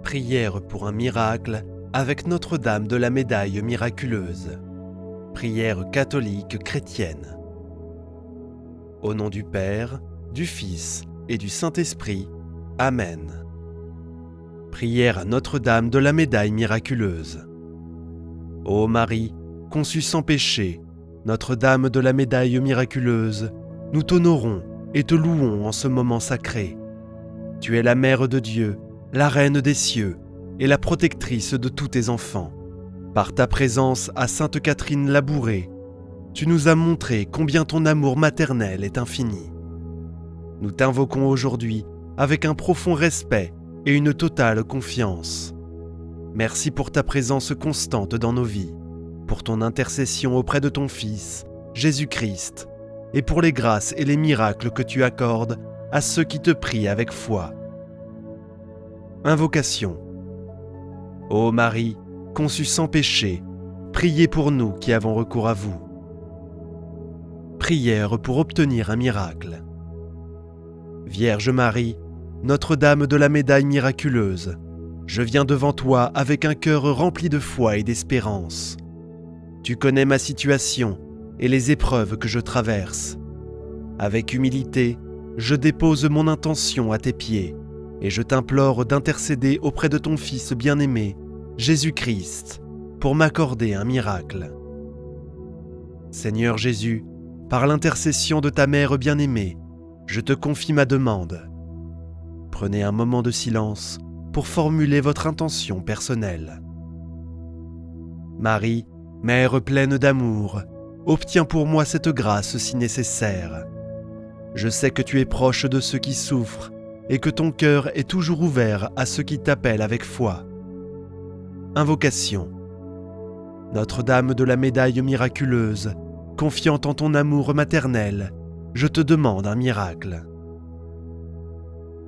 Prière pour un miracle avec Notre-Dame de la Médaille miraculeuse. Prière catholique chrétienne. Au nom du Père, du Fils et du Saint-Esprit. Amen. Prière à Notre-Dame de la Médaille miraculeuse. Ô Marie, conçue sans péché, Notre-Dame de la Médaille miraculeuse, nous t'honorons et te louons en ce moment sacré. Tu es la Mère de Dieu, la Reine des cieux et la protectrice de tous tes enfants. Par ta présence à Sainte Catherine Labourée, tu nous as montré combien ton amour maternel est infini. Nous t'invoquons aujourd'hui avec un profond respect et une totale confiance. Merci pour ta présence constante dans nos vies, pour ton intercession auprès de ton Fils, Jésus-Christ, et pour les grâces et les miracles que tu accordes à ceux qui te prient avec foi. Invocation. Ô Marie, conçue sans péché, priez pour nous qui avons recours à vous. Prière pour obtenir un miracle. Vierge Marie, Notre-Dame de la Médaille miraculeuse, je viens devant toi avec un cœur rempli de foi et d'espérance. Tu connais ma situation et les épreuves que je traverse. Avec humilité, je dépose mon intention à tes pieds et je t'implore d'intercéder auprès de ton Fils bien-aimé, Jésus-Christ, pour m'accorder un miracle. Seigneur Jésus, par l'intercession de ta Mère bien-aimée, je te confie ma demande. Prenez un moment de silence pour formuler votre intention personnelle. Marie, Mère pleine d'amour, obtiens pour moi cette grâce si nécessaire. Je sais que tu es proche de ceux qui souffrent et que ton cœur est toujours ouvert à ceux qui t'appellent avec foi. Invocation. Notre-Dame de la Médaille miraculeuse, confiante en ton amour maternel, je te demande un miracle.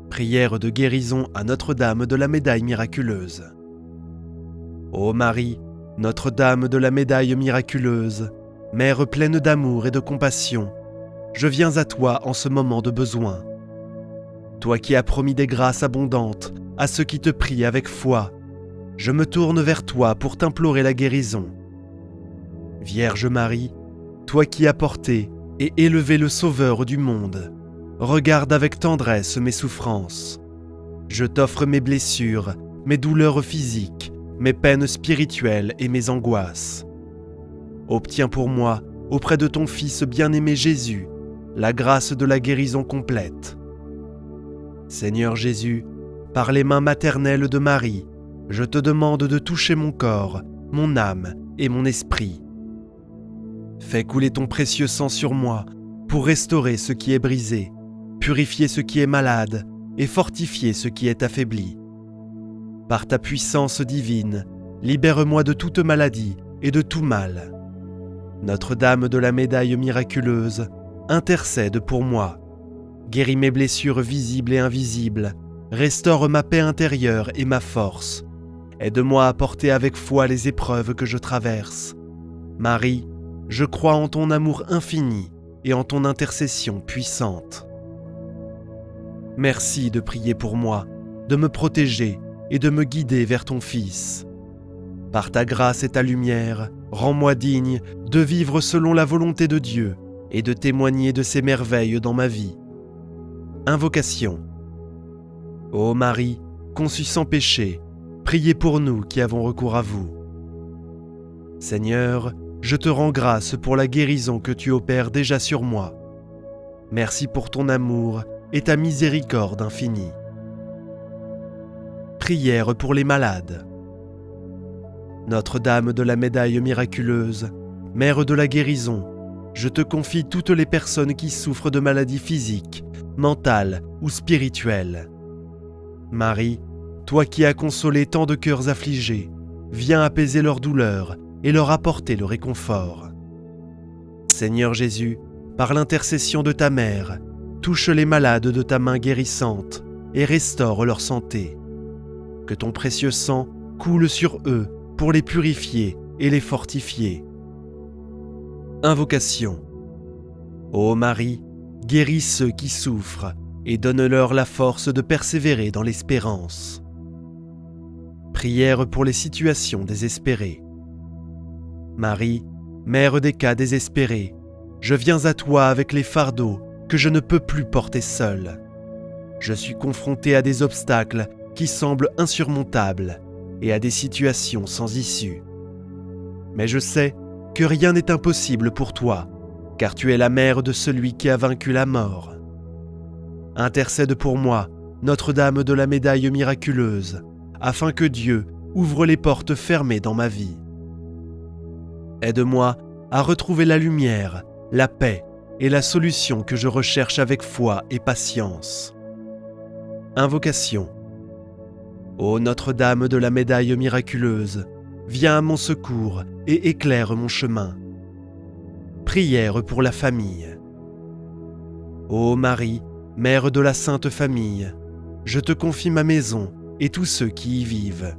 Prière de guérison à Notre-Dame de la Médaille miraculeuse. Ô Marie, Notre-Dame de la Médaille miraculeuse, Mère pleine d'amour et de compassion, je viens à toi en ce moment de besoin. Toi qui as promis des grâces abondantes à ceux qui te prient avec foi, je me tourne vers toi pour t'implorer la guérison. Vierge Marie, toi qui as porté et élevé le Sauveur du monde, regarde avec tendresse mes souffrances. Je t'offre mes blessures, mes douleurs physiques, mes peines spirituelles et mes angoisses. Obtiens pour moi, auprès de ton Fils bien-aimé Jésus, la grâce de la guérison complète. Seigneur Jésus, par les mains maternelles de Marie, je te demande de toucher mon corps, mon âme et mon esprit. Fais couler ton précieux sang sur moi pour restaurer ce qui est brisé, purifier ce qui est malade et fortifier ce qui est affaibli. Par ta puissance divine, libère-moi de toute maladie et de tout mal. Notre-Dame de la Médaille miraculeuse, intercède pour moi. Guéris mes blessures visibles et invisibles, restaure ma paix intérieure et ma force. Aide-moi à porter avec foi les épreuves que je traverse. Marie, je crois en ton amour infini et en ton intercession puissante. Merci de prier pour moi, de me protéger et de me guider vers ton Fils. Par ta grâce et ta lumière, rends-moi digne de vivre selon la volonté de Dieu et de témoigner de ses merveilles dans ma vie. Invocation. Ô Marie, conçue sans péché, priez pour nous qui avons recours à vous. Seigneur, je te rends grâce pour la guérison que tu opères déjà sur moi. Merci pour ton amour et ta miséricorde infinie. Prière pour les malades. Notre-Dame de la Médaille miraculeuse, Mère de la guérison, je te confie toutes les personnes qui souffrent de maladies physiques, mentales ou spirituelles. Marie, toi qui as consolé tant de cœurs affligés, viens apaiser leurs douleurs et leur apporter le réconfort. Seigneur Jésus, par l'intercession de ta Mère, touche les malades de ta main guérissante et restaure leur santé. Que ton précieux sang coule sur eux pour les purifier et les fortifier. Invocation. Ô Marie, guéris ceux qui souffrent et donne-leur la force de persévérer dans l'espérance. Prière pour les situations désespérées. Marie, mère des cas désespérés, je viens à toi avec les fardeaux que je ne peux plus porter seul. Je suis confronté à des obstacles qui semblent insurmontables et à des situations sans issue. Mais je sais que rien n'est impossible pour toi, car tu es la mère de celui qui a vaincu la mort. Intercède pour moi, Notre-Dame de la Médaille miraculeuse, afin que Dieu ouvre les portes fermées dans ma vie. Aide-moi à retrouver la lumière, la paix et la solution que je recherche avec foi et patience. Invocation. Ô Notre-Dame de la Médaille miraculeuse, viens à mon secours et éclaire mon chemin. Prière pour la famille. Ô Marie, Mère de la Sainte Famille, je te confie ma maison et tous ceux qui y vivent.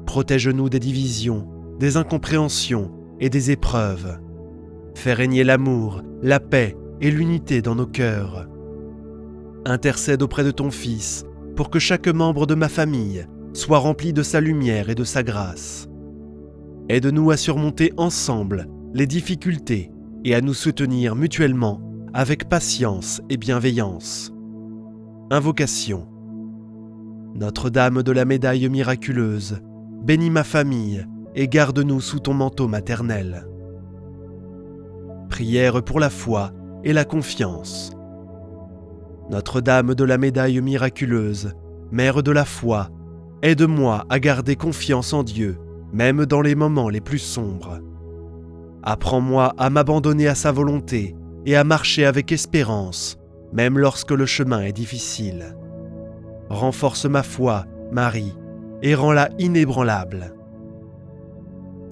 Protège-nous des divisions, des incompréhensions et des épreuves. Fais régner l'amour, la paix et l'unité dans nos cœurs. Intercède auprès de ton Fils pour que chaque membre de ma famille soit rempli de sa lumière et de sa grâce. Aide-nous à surmonter ensemble les difficultés et à nous soutenir mutuellement avec patience et bienveillance. Invocation. Notre-Dame de la Médaille miraculeuse, bénis ma famille et garde-nous sous ton manteau maternel. Prière pour la foi et la confiance. Notre-Dame de la Médaille miraculeuse, Mère de la foi, aide-moi à garder confiance en Dieu, même dans les moments les plus sombres. Apprends-moi à m'abandonner à sa volonté et à marcher avec espérance, même lorsque le chemin est difficile. Renforce ma foi, Marie, et rends-la inébranlable.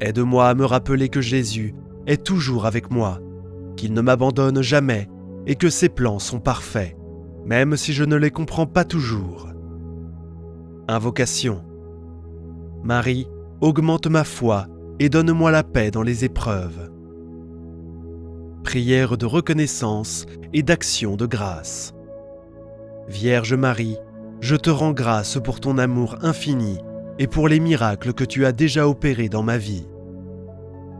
Aide-moi à me rappeler que Jésus est toujours avec moi, qu'il ne m'abandonne jamais et que ses plans sont parfaits, même si je ne les comprends pas toujours. Invocation. Marie, augmente ma foi et donne-moi la paix dans les épreuves. Prière de reconnaissance et d'action de grâce. Vierge Marie, je te rends grâce pour ton amour infini et pour les miracles que tu as déjà opérés dans ma vie.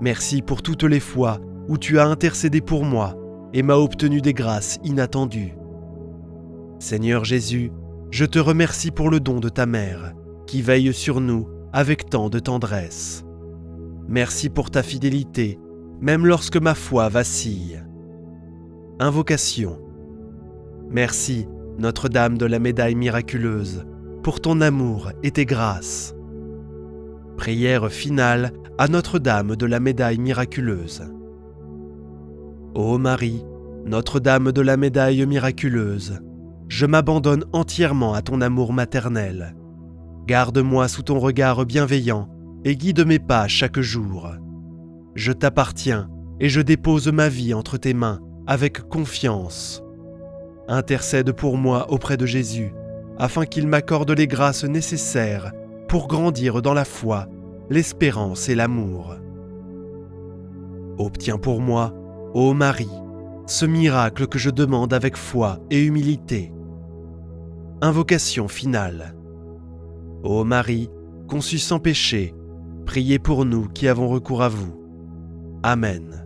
Merci pour toutes les fois où tu as intercédé pour moi et m'as obtenu des grâces inattendues. Seigneur Jésus, je te remercie pour le don de ta mère, qui veille sur nous avec tant de tendresse. Merci pour ta fidélité, même lorsque ma foi vacille. Invocation. Merci, Notre-Dame de la Médaille miraculeuse, pour ton amour et tes grâces. Prière finale à Notre-Dame de la Médaille miraculeuse. Ô Marie, Notre-Dame de la Médaille miraculeuse, je m'abandonne entièrement à ton amour maternel. Garde-moi sous ton regard bienveillant et guide mes pas chaque jour. Je t'appartiens et je dépose ma vie entre tes mains avec confiance. Intercède pour moi auprès de Jésus, afin qu'il m'accorde les grâces nécessaires pour grandir dans la foi, l'espérance et l'amour. Obtiens pour moi, ô Marie, ce miracle que je demande avec foi et humilité. Invocation finale. Ô Marie, conçue sans péché, priez pour nous qui avons recours à vous. Amen.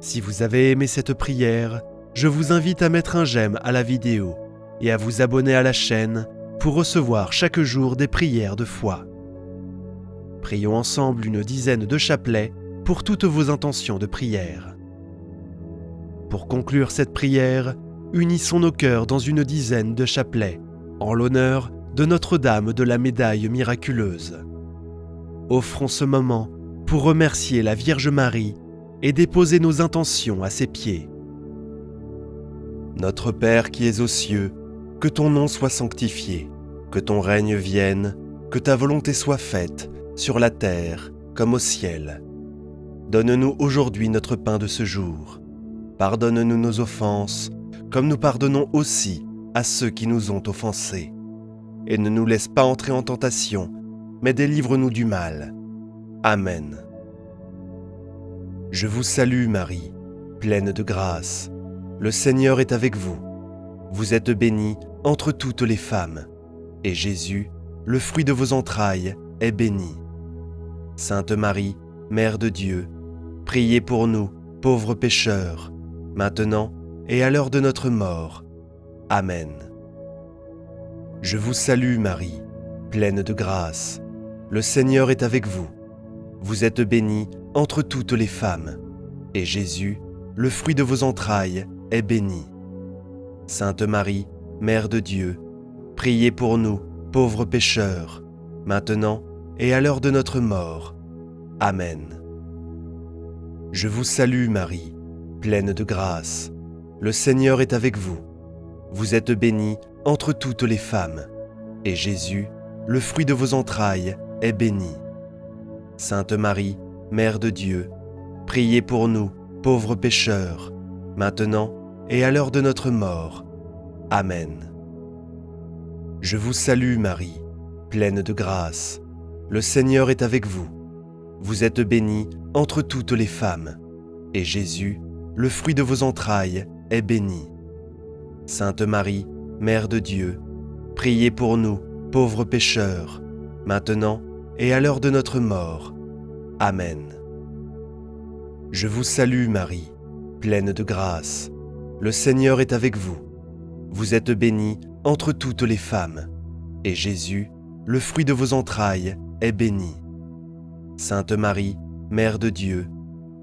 Si vous avez aimé cette prière, je vous invite à mettre un j'aime à la vidéo et à vous abonner à la chaîne pour recevoir chaque jour des prières de foi. Prions ensemble une dizaine de chapelets pour toutes vos intentions de prière. Pour conclure cette prière, unissons nos cœurs dans une dizaine de chapelets en l'honneur de Notre-Dame de la Médaille miraculeuse. Offrons ce moment pour remercier la Vierge Marie et déposer nos intentions à ses pieds. Notre Père qui es aux cieux, que ton nom soit sanctifié, que ton règne vienne, que ta volonté soit faite, sur la terre comme au ciel. Donne-nous aujourd'hui notre pain de ce jour. Pardonne-nous nos offenses, comme nous pardonnons aussi à ceux qui nous ont offensés. Et ne nous laisse pas entrer en tentation, mais délivre-nous du mal. Amen. Je vous salue Marie, pleine de grâce. Le Seigneur est avec vous. Vous êtes bénie entre toutes les femmes, et Jésus, le fruit de vos entrailles, est béni. Sainte Marie, Mère de Dieu, priez pour nous, pauvres pécheurs, maintenant et à l'heure de notre mort. Amen. Je vous salue Marie, pleine de grâce. Le Seigneur est avec vous. Vous êtes bénie entre toutes les femmes, et Jésus, le fruit de vos entrailles, est béni. Sainte Marie, Mère de Dieu, priez pour nous, pauvres pécheurs, maintenant et à l'heure de notre mort. Amen. Je vous salue Marie, pleine de grâce. Le Seigneur est avec vous. Vous êtes bénie entre toutes les femmes, et Jésus, le fruit de vos entrailles, est béni. Sainte Marie, Mère de Dieu, priez pour nous, pauvres pécheurs, maintenant et à l'heure de notre mort. Amen. Je vous salue Marie, pleine de grâce. Le Seigneur est avec vous. Vous êtes bénie entre toutes les femmes, et Jésus, le fruit de vos entrailles, est béni. Sainte Marie, Mère de Dieu, priez pour nous, pauvres pécheurs, maintenant et à l'heure de notre mort. Amen. Je vous salue Marie, pleine de grâce. Le Seigneur est avec vous. Vous êtes bénie entre toutes les femmes, et Jésus, le fruit de vos entrailles, est béni. Sainte Marie, Mère de Dieu,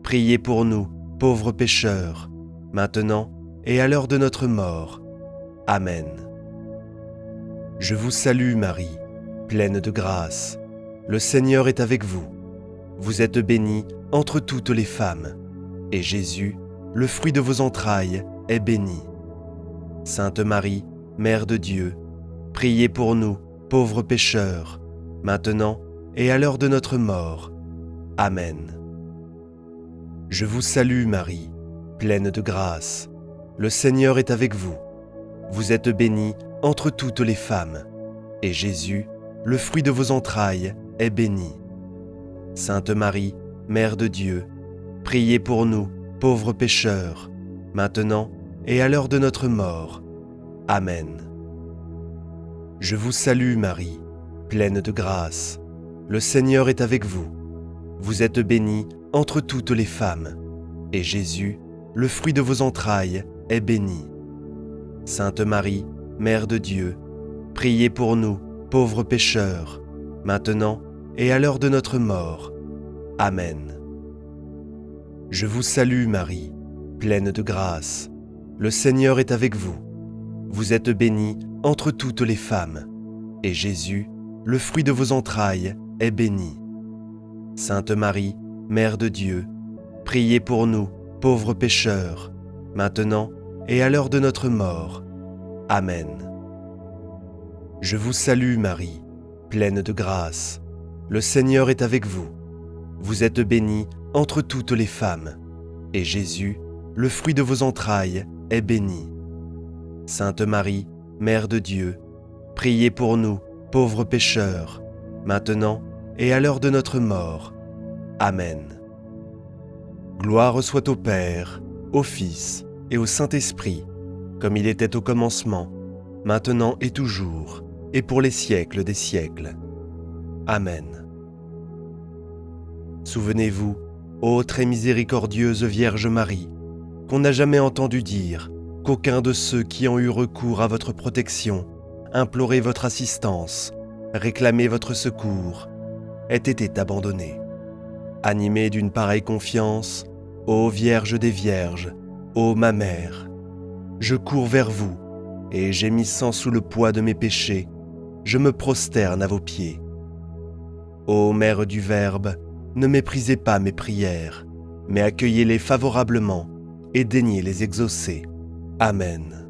priez pour nous, pauvres pécheurs, maintenant et à l'heure de notre mort. Amen. Je vous salue Marie, pleine de grâce. Le Seigneur est avec vous. Vous êtes bénie entre toutes les femmes, et Jésus, le fruit de vos entrailles, est béni. Sainte Marie, Mère de Dieu, priez pour nous, pauvres pécheurs, maintenant et à l'heure de notre mort. Amen. Je vous salue Marie, pleine de grâce. Le Seigneur est avec vous. Vous êtes bénie entre toutes les femmes, et Jésus, le fruit de vos entrailles, est béni. Sainte Marie, Mère de Dieu, priez pour nous, pauvres pécheurs, maintenant et à l'heure de notre mort. Amen. Je vous salue Marie, pleine de grâce. Le Seigneur est avec vous. Vous êtes bénie entre toutes les femmes, et Jésus, le fruit de vos entrailles, est béni. Sainte Marie, Mère de Dieu, priez pour nous, pauvres pécheurs, maintenant et à l'heure de notre mort. Amen. Je vous salue Marie, pleine de grâce. Le Seigneur est avec vous. Vous êtes bénie entre toutes les femmes, et Jésus, le fruit de vos entrailles, est béni. Sainte Marie, Mère de Dieu, priez pour nous, pauvres pécheurs, maintenant et à l'heure de notre mort. Amen. Je vous salue Marie, pleine de grâce. Le Seigneur est avec vous. Vous êtes bénie entre toutes les femmes, et Jésus, le fruit de vos entrailles, est béni. Sainte Marie, Mère de Dieu, priez pour nous, pauvres pécheurs, maintenant et à l'heure de notre mort. Amen. Gloire soit au Père, au Fils et au Saint-Esprit, comme il était au commencement, maintenant et toujours, et pour les siècles des siècles. Amen. Souvenez-vous, ô très miséricordieuse Vierge Marie, qu'on n'a jamais entendu dire qu'aucun de ceux qui ont eu recours à votre protection, imploré votre assistance, réclamé votre secours, ait été abandonné. Animée d'une pareille confiance, ô Vierge des Vierges, ô ma Mère, je cours vers vous, et gémissant sous le poids de mes péchés, je me prosterne à vos pieds. Ô Mère du Verbe, ne méprisez pas mes prières, mais accueillez-les favorablement et daignez les exaucer. Amen.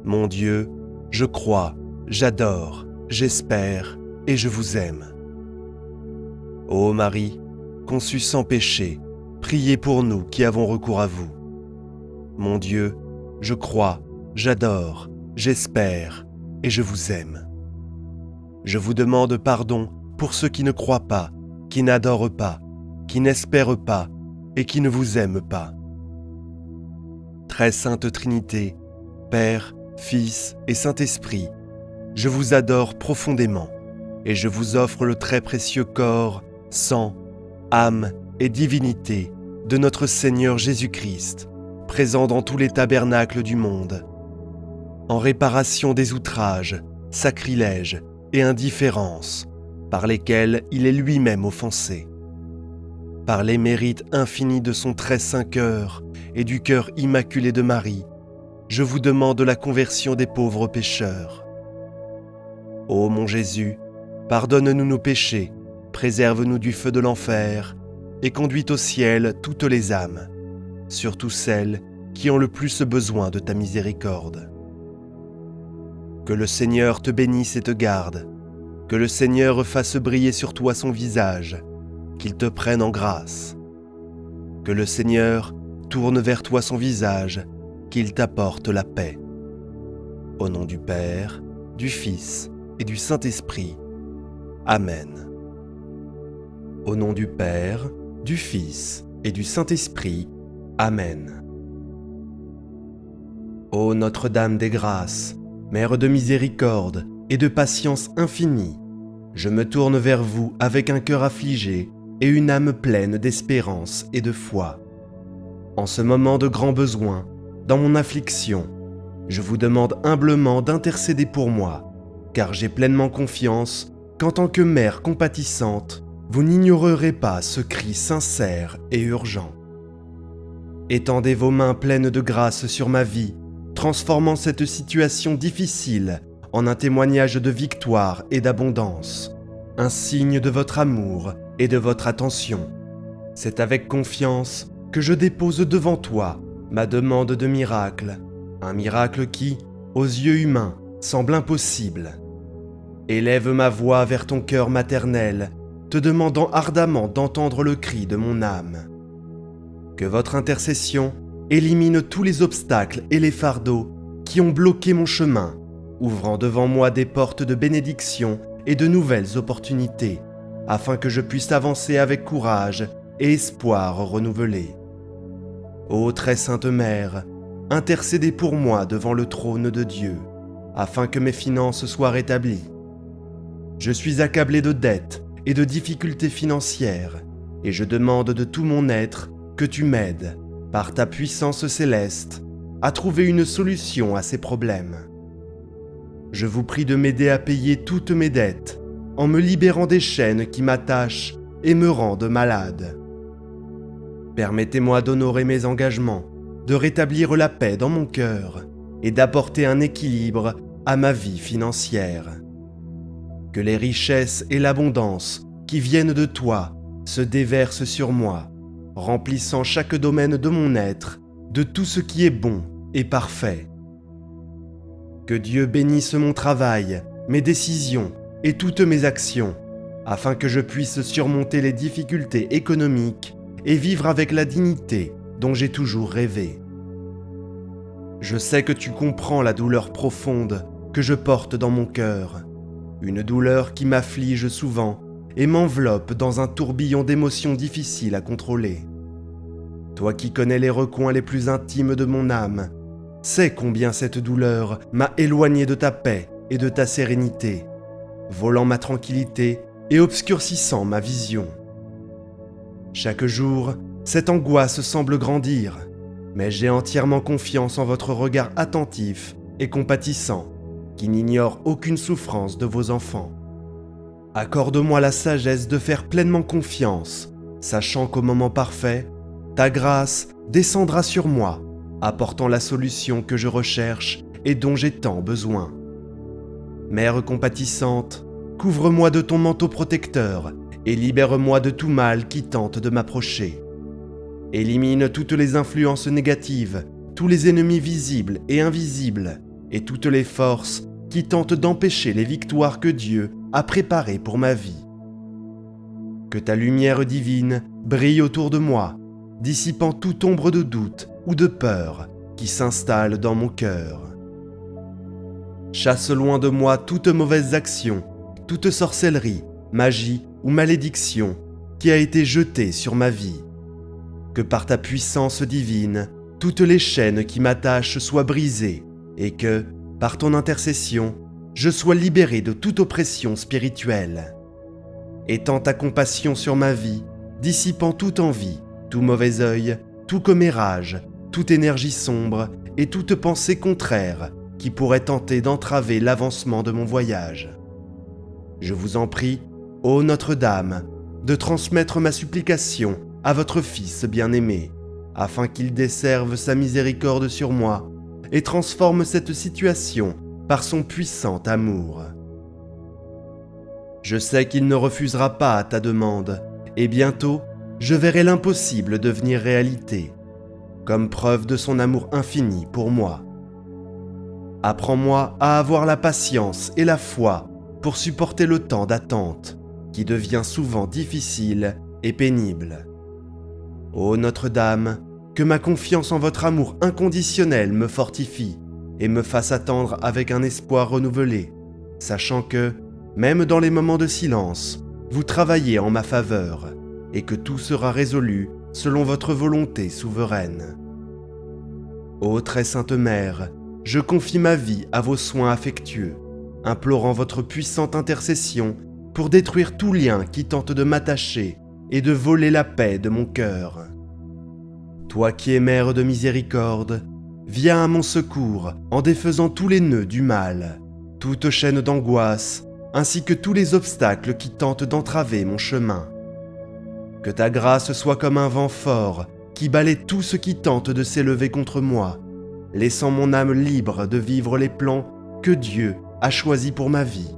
Mon Dieu, je crois, j'adore, j'espère et je vous aime. Ô Marie, conçue sans péché, priez pour nous qui avons recours à vous. Mon Dieu, je crois, j'adore, j'espère et je vous aime. Je vous demande pardon pour ceux qui ne croient pas, qui n'adorent pas, qui n'espèrent pas et qui ne vous aiment pas. Très sainte Trinité, Père, Fils et Saint-Esprit, je vous adore profondément et je vous offre le très précieux corps, sang, âme et divinité de notre Seigneur Jésus-Christ, présent dans tous les tabernacles du monde, en réparation des outrages, sacrilèges et indifférences par lesquels il est lui-même offensé. Par les mérites infinis de son très saint cœur et du cœur immaculé de Marie, je vous demande la conversion des pauvres pécheurs. Ô mon Jésus, pardonne-nous nos péchés, préserve-nous du feu de l'enfer et conduis au ciel toutes les âmes, surtout celles qui ont le plus besoin de ta miséricorde. Que le Seigneur te bénisse et te garde, que le Seigneur fasse briller sur toi son visage, qu'il te prenne en grâce. Que le Seigneur tourne vers toi son visage, qu'il t'apporte la paix. Au nom du Père, du Fils et du Saint-Esprit. Amen. Au nom du Père, du Fils et du Saint-Esprit. Amen. Ô Notre-Dame des Grâces, Mère de miséricorde et de patience infinie, je me tourne vers vous avec un cœur affligé et une âme pleine d'espérance et de foi. En ce moment de grand besoin, dans mon affliction, je vous demande humblement d'intercéder pour moi, car j'ai pleinement confiance qu'en tant que mère compatissante, vous n'ignorerez pas ce cri sincère et urgent. Étendez vos mains pleines de grâce sur ma vie, transformant cette situation difficile en un témoignage de victoire et d'abondance, un signe de votre amour et de votre attention. C'est avec confiance que je dépose devant toi ma demande de miracle, un miracle qui, aux yeux humains, semble impossible. Élève ma voix vers ton cœur maternel, te demandant ardemment d'entendre le cri de mon âme. Que votre intercession élimine tous les obstacles et les fardeaux qui ont bloqué mon chemin, ouvrant devant moi des portes de bénédiction et de nouvelles opportunités, afin que je puisse avancer avec courage et espoir renouvelé. Ô très sainte Mère, intercédez pour moi devant le trône de Dieu, afin que mes finances soient rétablies. Je suis accablé de dettes et de difficultés financières, et je demande de tout mon être que tu m'aides, par ta puissance céleste, à trouver une solution à ces problèmes. Je vous prie de m'aider à payer toutes mes dettes, en me libérant des chaînes qui m'attachent et me rendent malade. Permettez-moi d'honorer mes engagements, de rétablir la paix dans mon cœur et d'apporter un équilibre à ma vie financière. Que les richesses et l'abondance qui viennent de toi se déversent sur moi, remplissant chaque domaine de mon être de tout ce qui est bon et parfait. Que Dieu bénisse mon travail, mes décisions et toutes mes actions, afin que je puisse surmonter les difficultés économiques et vivre avec la dignité dont j'ai toujours rêvé. Je sais que tu comprends la douleur profonde que je porte dans mon cœur, une douleur qui m'afflige souvent et m'enveloppe dans un tourbillon d'émotions difficiles à contrôler. Toi qui connais les recoins les plus intimes de mon âme, sais combien cette douleur m'a éloigné de ta paix et de ta sérénité, volant ma tranquillité et obscurcissant ma vision. Chaque jour, cette angoisse semble grandir, mais j'ai entièrement confiance en votre regard attentif et compatissant, qui n'ignore aucune souffrance de vos enfants. Accorde-moi la sagesse de faire pleinement confiance, sachant qu'au moment parfait, ta grâce descendra sur moi, apportant la solution que je recherche et dont j'ai tant besoin. Mère compatissante, couvre-moi de ton manteau protecteur et libère-moi de tout mal qui tente de m'approcher. Élimine toutes les influences négatives, tous les ennemis visibles et invisibles, et toutes les forces qui tentent d'empêcher les victoires que Dieu a préparées pour ma vie. Que ta lumière divine brille autour de moi, dissipant toute ombre de doute ou de peur qui s'installe dans mon cœur. Chasse loin de moi toute mauvaise action, toute sorcellerie, magie ou malédiction qui a été jetée sur ma vie. Que par ta puissance divine, toutes les chaînes qui m'attachent soient brisées et que, par ton intercession, je sois libéré de toute oppression spirituelle. Étends ta compassion sur ma vie, dissipant toute envie, tout mauvais œil, tout commérage, toute énergie sombre et toute pensée contraire qui pourrait tenter d'entraver l'avancement de mon voyage. Je vous en prie, ô Notre-Dame, de transmettre ma supplication à votre Fils bien-aimé, afin qu'il desserve sa miséricorde sur moi et transforme cette situation par son puissant amour. Je sais qu'il ne refusera pas à ta demande, et bientôt, je verrai l'impossible devenir réalité, comme preuve de son amour infini pour moi. Apprends-moi à avoir la patience et la foi pour supporter le temps d'attente, qui devient souvent difficile et pénible. Ô Notre-Dame, que ma confiance en votre amour inconditionnel me fortifie et me fasse attendre avec un espoir renouvelé, sachant que, même dans les moments de silence, vous travaillez en ma faveur et que tout sera résolu selon votre volonté souveraine. Ô très sainte Mère, je confie ma vie à vos soins affectueux, implorant votre puissante intercession pour détruire tout lien qui tente de m'attacher et de voler la paix de mon cœur. Toi qui es Mère de miséricorde, viens à mon secours en défaisant tous les nœuds du mal, toute chaîne d'angoisse, ainsi que tous les obstacles qui tentent d'entraver mon chemin. Que ta grâce soit comme un vent fort qui balaie tout ce qui tente de s'élever contre moi, laissant mon âme libre de vivre les plans que Dieu a choisis pour ma vie.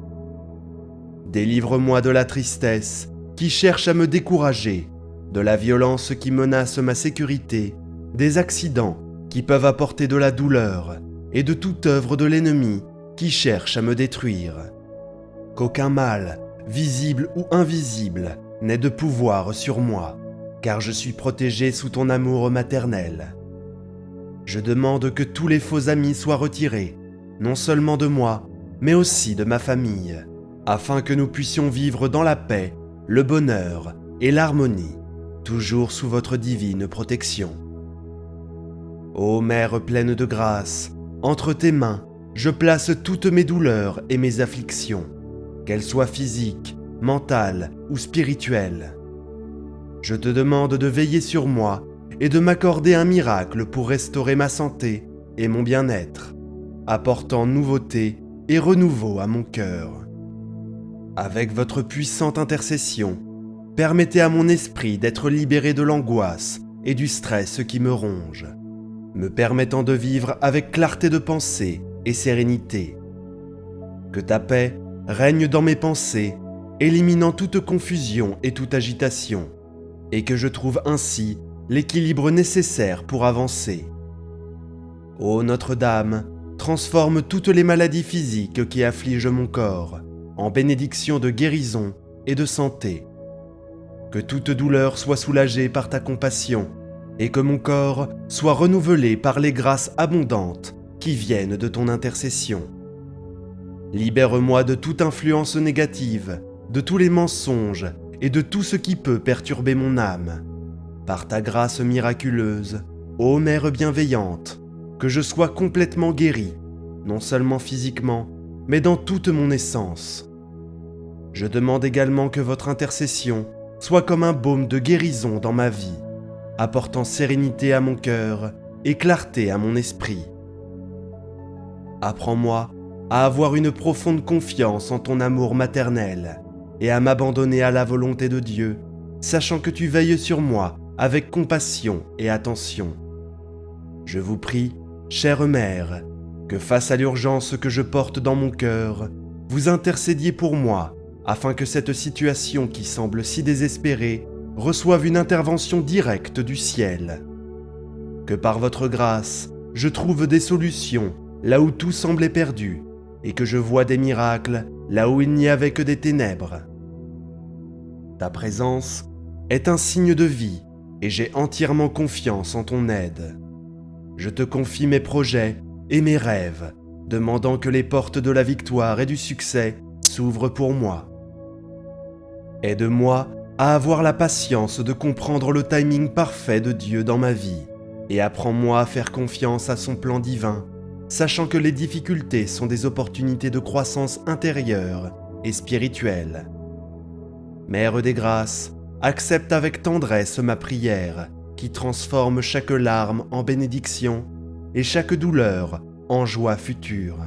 Délivre-moi de la tristesse qui cherche à me décourager, de la violence qui menace ma sécurité, des accidents qui peuvent apporter de la douleur et de toute œuvre de l'ennemi qui cherche à me détruire. Qu'aucun mal, visible ou invisible, n'ait de pouvoir sur moi, car je suis protégé sous ton amour maternel. Je demande que tous les faux amis soient retirés, non seulement de moi, mais aussi de ma famille, afin que nous puissions vivre dans la paix, le bonheur et l'harmonie, toujours sous votre divine protection. Ô Mère pleine de grâce, entre tes mains, je place toutes mes douleurs et mes afflictions, qu'elles soient physiques, mentales ou spirituelles. Je te demande de veiller sur moi et de m'accorder un miracle pour restaurer ma santé et mon bien-être, apportant nouveauté et renouveau à mon cœur. Avec votre puissante intercession, permettez à mon esprit d'être libéré de l'angoisse et du stress qui me ronge, me permettant de vivre avec clarté de pensée et sérénité. Que ta paix règne dans mes pensées, éliminant toute confusion et toute agitation, et que je trouve ainsi l'équilibre nécessaire pour avancer. Ô Notre-Dame, transforme toutes les maladies physiques qui affligent mon corps en bénédiction de guérison et de santé. Que toute douleur soit soulagée par ta compassion et que mon corps soit renouvelé par les grâces abondantes qui viennent de ton intercession. Libère-moi de toute influence négative, de tous les mensonges et de tout ce qui peut perturber mon âme. Par ta grâce miraculeuse, ô Mère bienveillante, que je sois complètement guéri, non seulement physiquement, mais dans toute mon essence. Je demande également que votre intercession soit comme un baume de guérison dans ma vie, apportant sérénité à mon cœur et clarté à mon esprit. Apprends-moi à avoir une profonde confiance en ton amour maternel et à m'abandonner à la volonté de Dieu, sachant que tu veilles sur moi avec compassion et attention. Je vous prie, chère Mère, que face à l'urgence que je porte dans mon cœur, vous intercédiez pour moi, afin que cette situation qui semble si désespérée reçoive une intervention directe du ciel. Que par votre grâce, je trouve des solutions là où tout semblait perdu, et que je vois des miracles là où il n'y avait que des ténèbres. Ta présence est un signe de vie, et j'ai entièrement confiance en ton aide. Je te confie mes projets et mes rêves, demandant que les portes de la victoire et du succès s'ouvrent pour moi. Aide-moi à avoir la patience de comprendre le timing parfait de Dieu dans ma vie, et apprends-moi à faire confiance à son plan divin, sachant que les difficultés sont des opportunités de croissance intérieure et spirituelle. Mère des grâces, accepte avec tendresse ma prière qui transforme chaque larme en bénédiction et chaque douleur en joie future.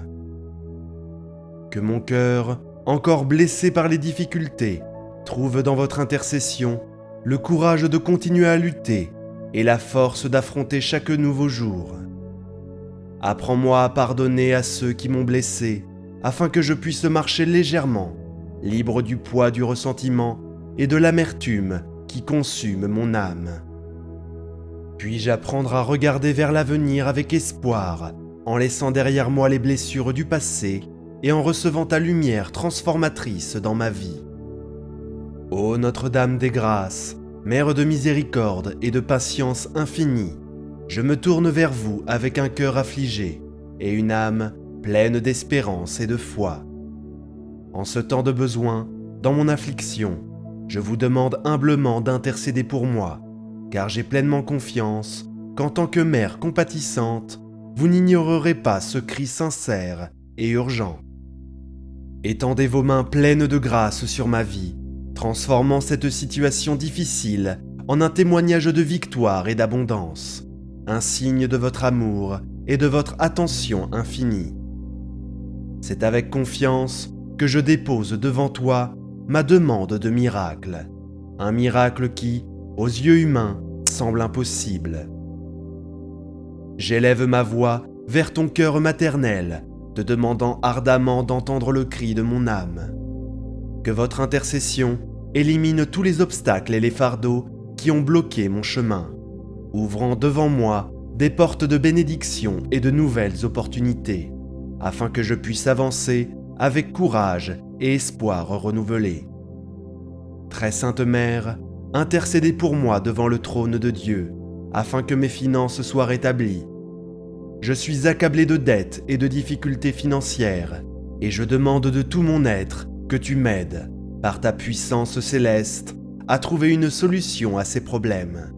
Que mon cœur, encore blessé par les difficultés, trouve dans votre intercession le courage de continuer à lutter et la force d'affronter chaque nouveau jour. Apprends-moi à pardonner à ceux qui m'ont blessé, afin que je puisse marcher légèrement, libre du poids du ressentiment et de l'amertume qui consume mon âme. Puis-je apprendre à regarder vers l'avenir avec espoir, en laissant derrière moi les blessures du passé et en recevant ta lumière transformatrice dans ma vie. Ô Notre-Dame des Grâces, Mère de miséricorde et de patience infinie, je me tourne vers vous avec un cœur affligé et une âme pleine d'espérance et de foi. En ce temps de besoin, dans mon affliction, je vous demande humblement d'intercéder pour moi, car j'ai pleinement confiance qu'en tant que mère compatissante, vous n'ignorerez pas ce cri sincère et urgent. Étendez vos mains pleines de grâce sur ma vie, transformant cette situation difficile en un témoignage de victoire et d'abondance, un signe de votre amour et de votre attention infinie. C'est avec confiance que je dépose devant toi ma demande de miracle, un miracle qui, aux yeux humains, semble impossible. J'élève ma voix vers ton cœur maternel, te demandant ardemment d'entendre le cri de mon âme. Que votre intercession élimine tous les obstacles et les fardeaux qui ont bloqué mon chemin, ouvrant devant moi des portes de bénédiction et de nouvelles opportunités, afin que je puisse avancer avec courage et espoir renouvelé. Très Sainte Mère, intercédez pour moi devant le trône de Dieu, afin que mes finances soient rétablies. Je suis accablé de dettes et de difficultés financières, et je demande de tout mon être que tu m'aides, par ta puissance céleste, à trouver une solution à ces problèmes.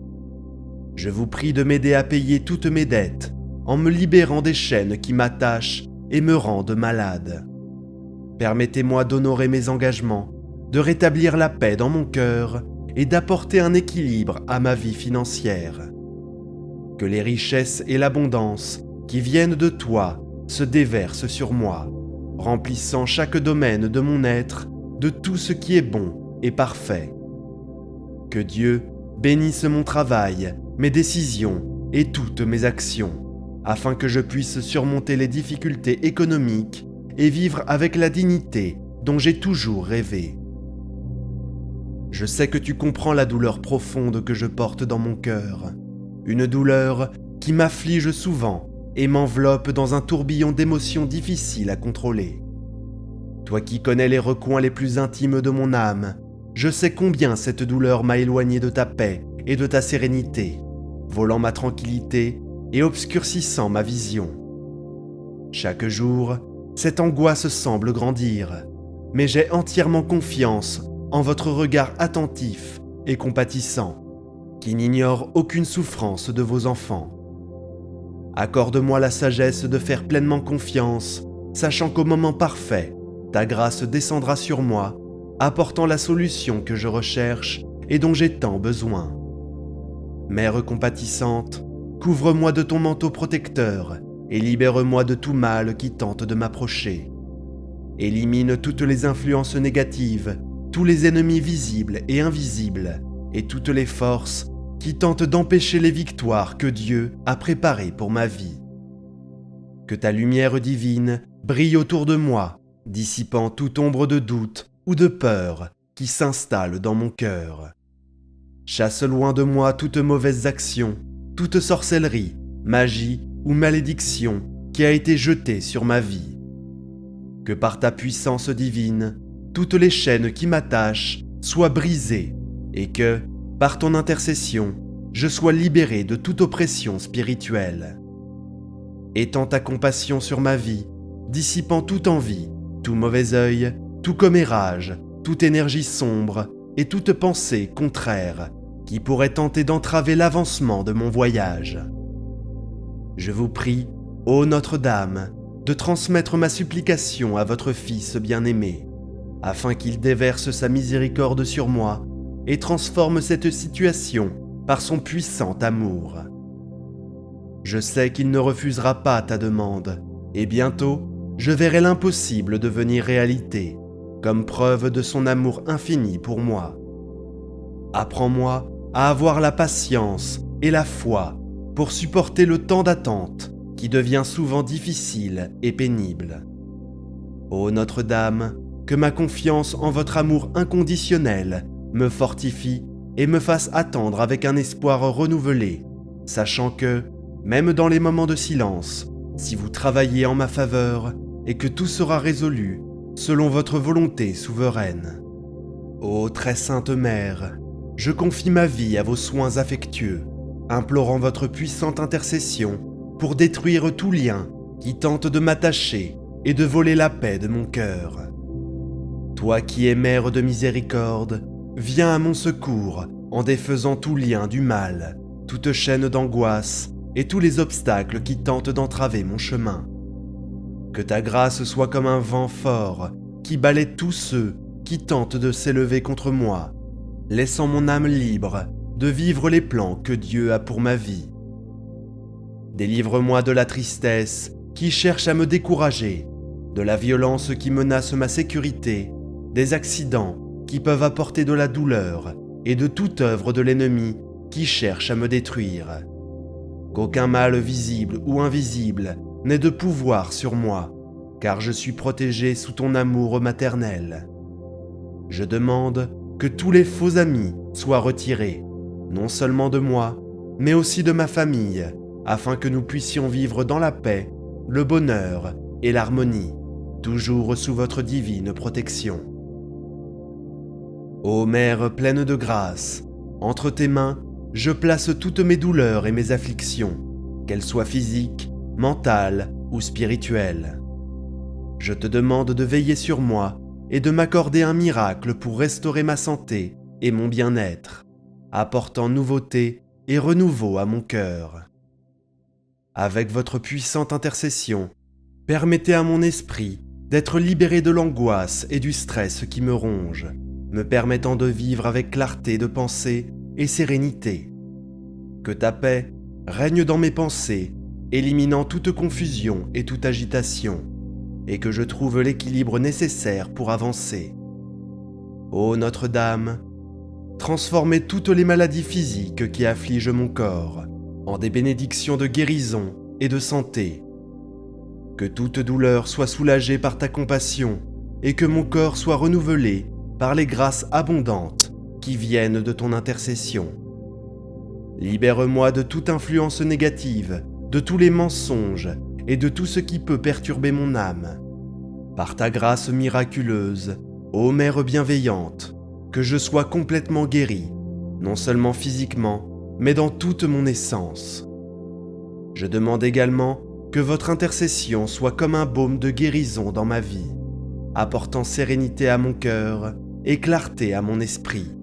Je vous prie de m'aider à payer toutes mes dettes, en me libérant des chaînes qui m'attachent et me rendent malade. Permettez-moi d'honorer mes engagements, de rétablir la paix dans mon cœur et d'apporter un équilibre à ma vie financière. Que les richesses et l'abondance qui viennent de toi se déversent sur moi, remplissant chaque domaine de mon être de tout ce qui est bon et parfait. Que Dieu bénisse mon travail, mes décisions et toutes mes actions, afin que je puisse surmonter les difficultés économiques et vivre avec la dignité dont j'ai toujours rêvé. Je sais que tu comprends la douleur profonde que je porte dans mon cœur, une douleur qui m'afflige souvent et m'enveloppe dans un tourbillon d'émotions difficiles à contrôler. Toi qui connais les recoins les plus intimes de mon âme, je sais combien cette douleur m'a éloigné de ta paix et de ta sérénité, volant ma tranquillité et obscurcissant ma vision. Chaque jour, cette angoisse semble grandir, mais j'ai entièrement confiance en votre regard attentif et compatissant, qui n'ignore aucune souffrance de vos enfants. Accorde-moi la sagesse de faire pleinement confiance, sachant qu'au moment parfait, ta grâce descendra sur moi, apportant la solution que je recherche et dont j'ai tant besoin. Mère compatissante, couvre-moi de ton manteau protecteur et libère-moi de tout mal qui tente de m'approcher. Élimine toutes les influences négatives, tous les ennemis visibles et invisibles, et toutes les forces qui tentent d'empêcher les victoires que Dieu a préparées pour ma vie. Que ta lumière divine brille autour de moi, dissipant toute ombre de doute ou de peur qui s'installe dans mon cœur. Chasse loin de moi toute mauvaise action, toute sorcellerie, magie ou malédiction qui a été jetée sur ma vie. Que par ta puissance divine, toutes les chaînes qui m'attachent soient brisées et que, par ton intercession, je sois libéré de toute oppression spirituelle. Étends ta compassion sur ma vie, dissipant toute envie, tout mauvais œil, tout commérage, toute énergie sombre et toute pensée contraire qui pourrait tenter d'entraver l'avancement de mon voyage. Je vous prie ô Notre-Dame, de transmettre ma supplication à votre Fils bien-aimé, afin qu'il déverse sa miséricorde sur moi et transforme cette situation par son puissant amour. Je sais qu'il ne refusera pas ta demande, et bientôt, je verrai l'impossible devenir réalité, comme preuve de son amour infini pour moi. Apprends-moi à avoir la patience et la foi pour supporter le temps d'attente qui devient souvent difficile et pénible. Ô Notre-Dame, que ma confiance en votre amour inconditionnel me fortifie et me fasse attendre avec un espoir renouvelé, sachant que, même dans les moments de silence, si vous travaillez en ma faveur et que tout sera résolu selon votre volonté souveraine. Ô très sainte Mère, je confie ma vie à vos soins affectueux, implorant votre puissante intercession pour détruire tout lien qui tente de m'attacher et de voler la paix de mon cœur. Toi qui es Mère de miséricorde, viens à mon secours en défaisant tout lien du mal, toute chaîne d'angoisse et tous les obstacles qui tentent d'entraver mon chemin. Que ta grâce soit comme un vent fort qui balaie tous ceux qui tentent de s'élever contre moi, laissant mon âme libre de vivre les plans que Dieu a pour ma vie. Délivre-moi de la tristesse qui cherche à me décourager, de la violence qui menace ma sécurité, des accidents qui peuvent apporter de la douleur et de toute œuvre de l'ennemi qui cherche à me détruire. Qu'aucun mal visible ou invisible n'ait de pouvoir sur moi, car je suis protégé sous ton amour maternel. Je demande que tous les faux amis soient retirés, non seulement de moi, mais aussi de ma famille, afin que nous puissions vivre dans la paix, le bonheur et l'harmonie, toujours sous votre divine protection. Ô Mère pleine de grâce, entre tes mains, je place toutes mes douleurs et mes afflictions, qu'elles soient physiques, mentales ou spirituelles. Je te demande de veiller sur moi et de m'accorder un miracle pour restaurer ma santé et mon bien-être, apportant nouveauté et renouveau à mon cœur. Avec votre puissante intercession, permettez à mon esprit d'être libéré de l'angoisse et du stress qui me ronge, me permettant de vivre avec clarté de pensée et sérénité. Que ta paix règne dans mes pensées, éliminant toute confusion et toute agitation, et que je trouve l'équilibre nécessaire pour avancer. Ô Notre-Dame, transformez toutes les maladies physiques qui affligent mon corps en des bénédictions de guérison et de santé. Que toute douleur soit soulagée par ta compassion et que mon corps soit renouvelé par les grâces abondantes qui viennent de ton intercession. Libère-moi de toute influence négative, de tous les mensonges et de tout ce qui peut perturber mon âme. Par ta grâce miraculeuse, ô Mère bienveillante, que je sois complètement guéri, non seulement physiquement, mais dans toute mon essence. Je demande également que votre intercession soit comme un baume de guérison dans ma vie, apportant sérénité à mon cœur et clarté à mon esprit.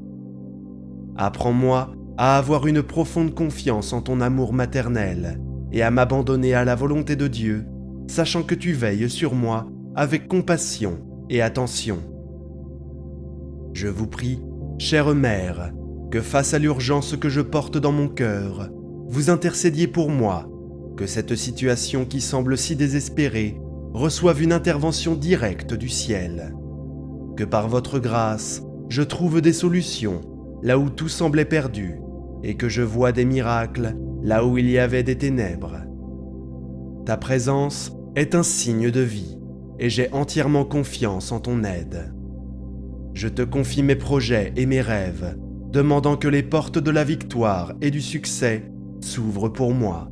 Apprends-moi à avoir une profonde confiance en ton amour maternel et à m'abandonner à la volonté de Dieu, sachant que tu veilles sur moi avec compassion et attention. Je vous prie, chère Mère, que face à l'urgence que je porte dans mon cœur, vous intercédiez pour moi, que cette situation qui semble si désespérée reçoive une intervention directe du ciel. Que par votre grâce, je trouve des solutions là où tout semblait perdu, et que je vois des miracles là où il y avait des ténèbres. Ta présence est un signe de vie, et j'ai entièrement confiance en ton aide. Je te confie mes projets et mes rêves, demandant que les portes de la victoire et du succès s'ouvrent pour moi.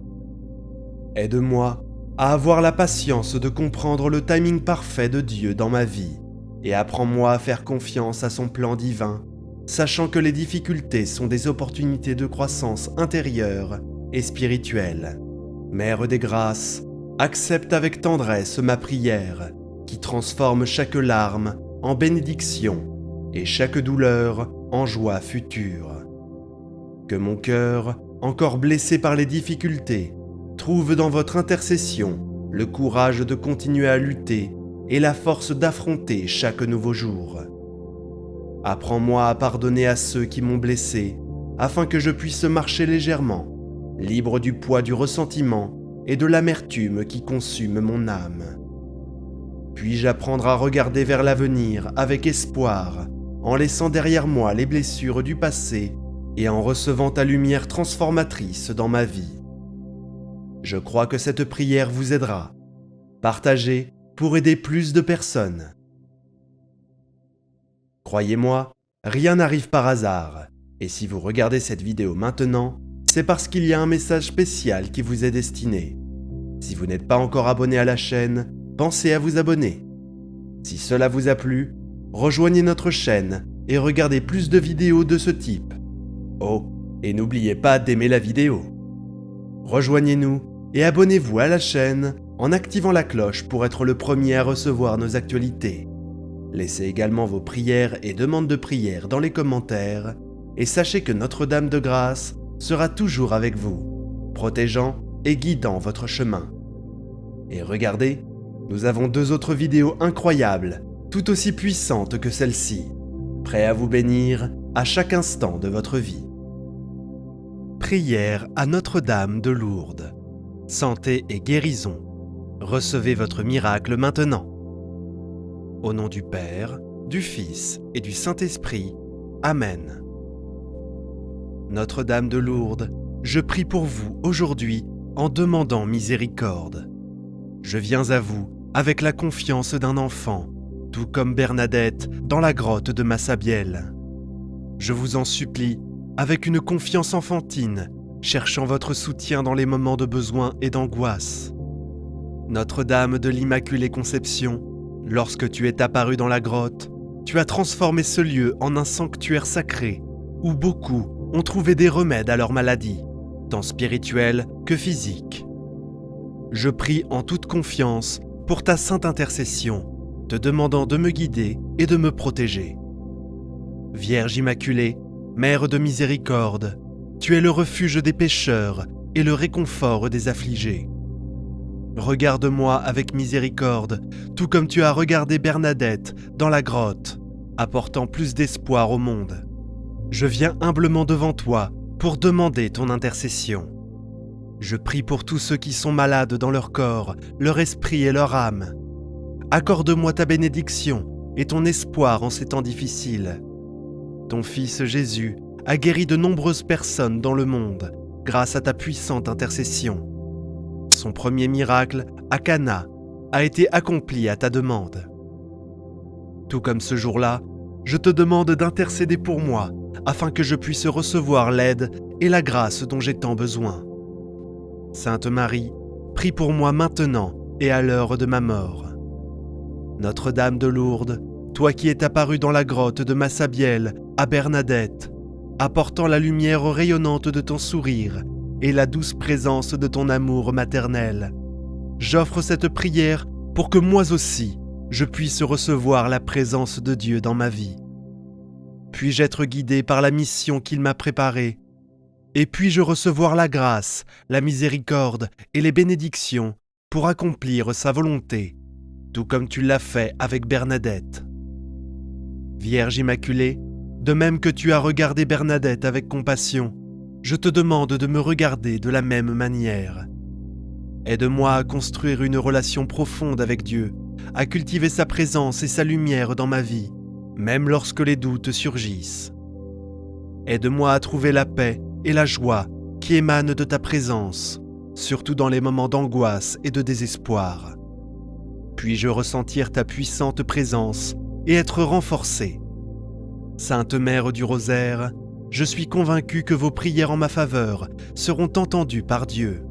Aide-moi à avoir la patience de comprendre le timing parfait de Dieu dans ma vie, et apprends-moi à faire confiance à son plan divin, sachant que les difficultés sont des opportunités de croissance intérieure et spirituelle. Mère des grâces, accepte avec tendresse ma prière, qui transforme chaque larme en bénédiction et chaque douleur en joie future. Que mon cœur, encore blessé par les difficultés, trouve dans votre intercession le courage de continuer à lutter et la force d'affronter chaque nouveau jour. Apprends-moi à pardonner à ceux qui m'ont blessé, afin que je puisse marcher légèrement, libre du poids du ressentiment et de l'amertume qui consume mon âme. Puis-je apprendre à regarder vers l'avenir avec espoir, en laissant derrière moi les blessures du passé et en recevant ta lumière transformatrice dans ma vie. Je crois que cette prière vous aidera. Partagez pour aider plus de personnes. Croyez-moi, rien n'arrive par hasard, et si vous regardez cette vidéo maintenant, c'est parce qu'il y a un message spécial qui vous est destiné. Si vous n'êtes pas encore abonné à la chaîne, pensez à vous abonner. Si cela vous a plu, rejoignez notre chaîne et regardez plus de vidéos de ce type. Oh, et n'oubliez pas d'aimer la vidéo. Rejoignez-nous et abonnez-vous à la chaîne en activant la cloche pour être le premier à recevoir nos actualités. Laissez également vos prières et demandes de prière dans les commentaires et sachez que Notre-Dame de Grâce sera toujours avec vous, protégeant et guidant votre chemin. Et regardez, nous avons 2 autres vidéos incroyables, tout aussi puissantes que celle-ci, prêts à vous bénir à chaque instant de votre vie. Prière à Notre-Dame de Lourdes. Santé et guérison. Recevez votre miracle maintenant. Au nom du Père, du Fils et du Saint-Esprit. Amen. Notre-Dame de Lourdes, je prie pour vous aujourd'hui en demandant miséricorde. Je viens à vous avec la confiance d'un enfant, tout comme Bernadette dans la grotte de Massabielle. Je vous en supplie, avec une confiance enfantine, cherchant votre soutien dans les moments de besoin et d'angoisse. Notre-Dame de l'Immaculée Conception, lorsque tu es apparue dans la grotte, tu as transformé ce lieu en un sanctuaire sacré, où beaucoup ont trouvé des remèdes à leur maladie, tant spirituelle que physique. Je prie en toute confiance pour ta sainte intercession, te demandant de me guider et de me protéger. Vierge Immaculée, Mère de miséricorde, tu es le refuge des pécheurs et le réconfort des affligés. Regarde-moi avec miséricorde, tout comme tu as regardé Bernadette dans la grotte, apportant plus d'espoir au monde. Je viens humblement devant toi pour demander ton intercession. Je prie pour tous ceux qui sont malades dans leur corps, leur esprit et leur âme. Accorde-moi ta bénédiction et ton espoir en ces temps difficiles. Ton Fils Jésus a guéri de nombreuses personnes dans le monde grâce à ta puissante intercession. Son premier miracle, à Cana, a été accompli à ta demande. Tout comme ce jour-là, je te demande d'intercéder pour moi afin que je puisse recevoir l'aide et la grâce dont j'ai tant besoin. Sainte Marie, prie pour moi maintenant et à l'heure de ma mort. Notre-Dame de Lourdes, toi qui es apparue dans la grotte de Massabielle à Bernadette, apportant la lumière rayonnante de ton sourire et la douce présence de ton amour maternel, j'offre cette prière pour que moi aussi, je puisse recevoir la présence de Dieu dans ma vie. Puis-je être guidé par la mission qu'il m'a préparée, et puis-je recevoir la grâce, la miséricorde et les bénédictions pour accomplir sa volonté, tout comme tu l'as fait avec Bernadette. Vierge Immaculée, de même que tu as regardé Bernadette avec compassion, je te demande de me regarder de la même manière. Aide-moi à construire une relation profonde avec Dieu, à cultiver sa présence et sa lumière dans ma vie, même lorsque les doutes surgissent. Aide-moi à trouver la paix et la joie qui émanent de ta présence, surtout dans les moments d'angoisse et de désespoir. Puis-je ressentir ta puissante présence et être renforcé. Sainte Mère du Rosaire, je suis convaincu que vos prières en ma faveur seront entendues par Dieu.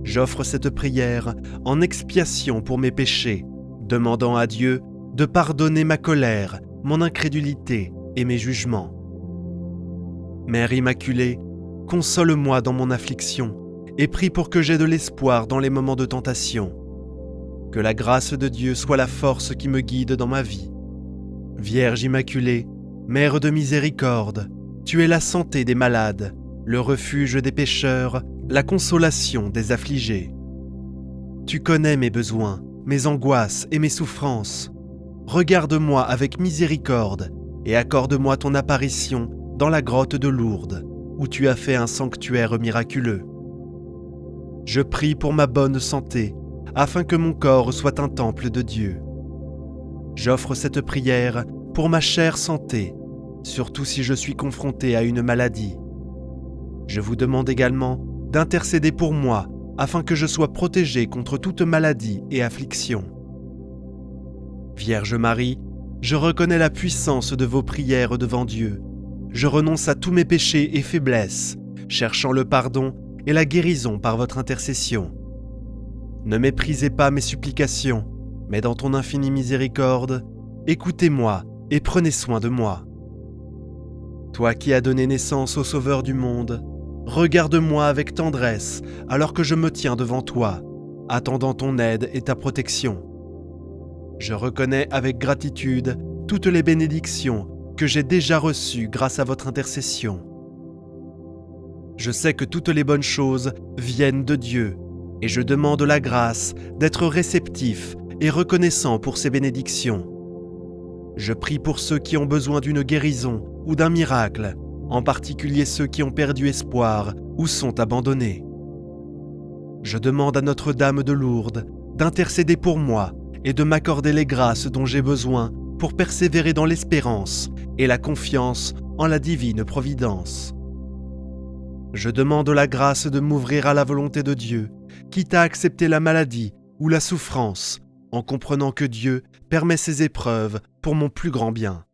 J'offre cette prière en expiation pour mes péchés, demandant à Dieu de pardonner ma colère, mon incrédulité et mes jugements. Mère Immaculée, console-moi dans mon affliction et prie pour que j'aie de l'espoir dans les moments de tentation. Que la grâce de Dieu soit la force qui me guide dans ma vie. Vierge Immaculée, Mère de miséricorde, tu es la santé des malades, le refuge des pécheurs la consolation des affligés. Tu connais mes besoins, mes angoisses et mes souffrances. Regarde-moi avec miséricorde et accorde-moi ton apparition dans la grotte de Lourdes, où tu as fait un sanctuaire miraculeux. Je prie pour ma bonne santé, afin que mon corps soit un temple de Dieu. J'offre cette prière pour ma chère santé, surtout si je suis confronté à une maladie. Je vous demande également d'intercéder pour moi, afin que je sois protégé contre toute maladie et affliction. Vierge Marie, je reconnais la puissance de vos prières devant Dieu. Je renonce à tous mes péchés et faiblesses, cherchant le pardon et la guérison par votre intercession. Ne méprisez pas mes supplications, mais dans ton infinie miséricorde, écoutez-moi et prenez soin de moi. Toi qui as donné naissance au Sauveur du monde, regarde-moi avec tendresse alors que je me tiens devant toi, attendant ton aide et ta protection. Je reconnais avec gratitude toutes les bénédictions que j'ai déjà reçues grâce à votre intercession. Je sais que toutes les bonnes choses viennent de Dieu et je demande la grâce d'être réceptif et reconnaissant pour ces bénédictions. Je prie pour ceux qui ont besoin d'une guérison ou d'un miracle, en particulier ceux qui ont perdu espoir ou sont abandonnés. Je demande à Notre-Dame de Lourdes d'intercéder pour moi et de m'accorder les grâces dont j'ai besoin pour persévérer dans l'espérance et la confiance en la divine providence. Je demande la grâce de m'ouvrir à la volonté de Dieu, quitte à accepter la maladie ou la souffrance, en comprenant que Dieu permet ces épreuves pour mon plus grand bien.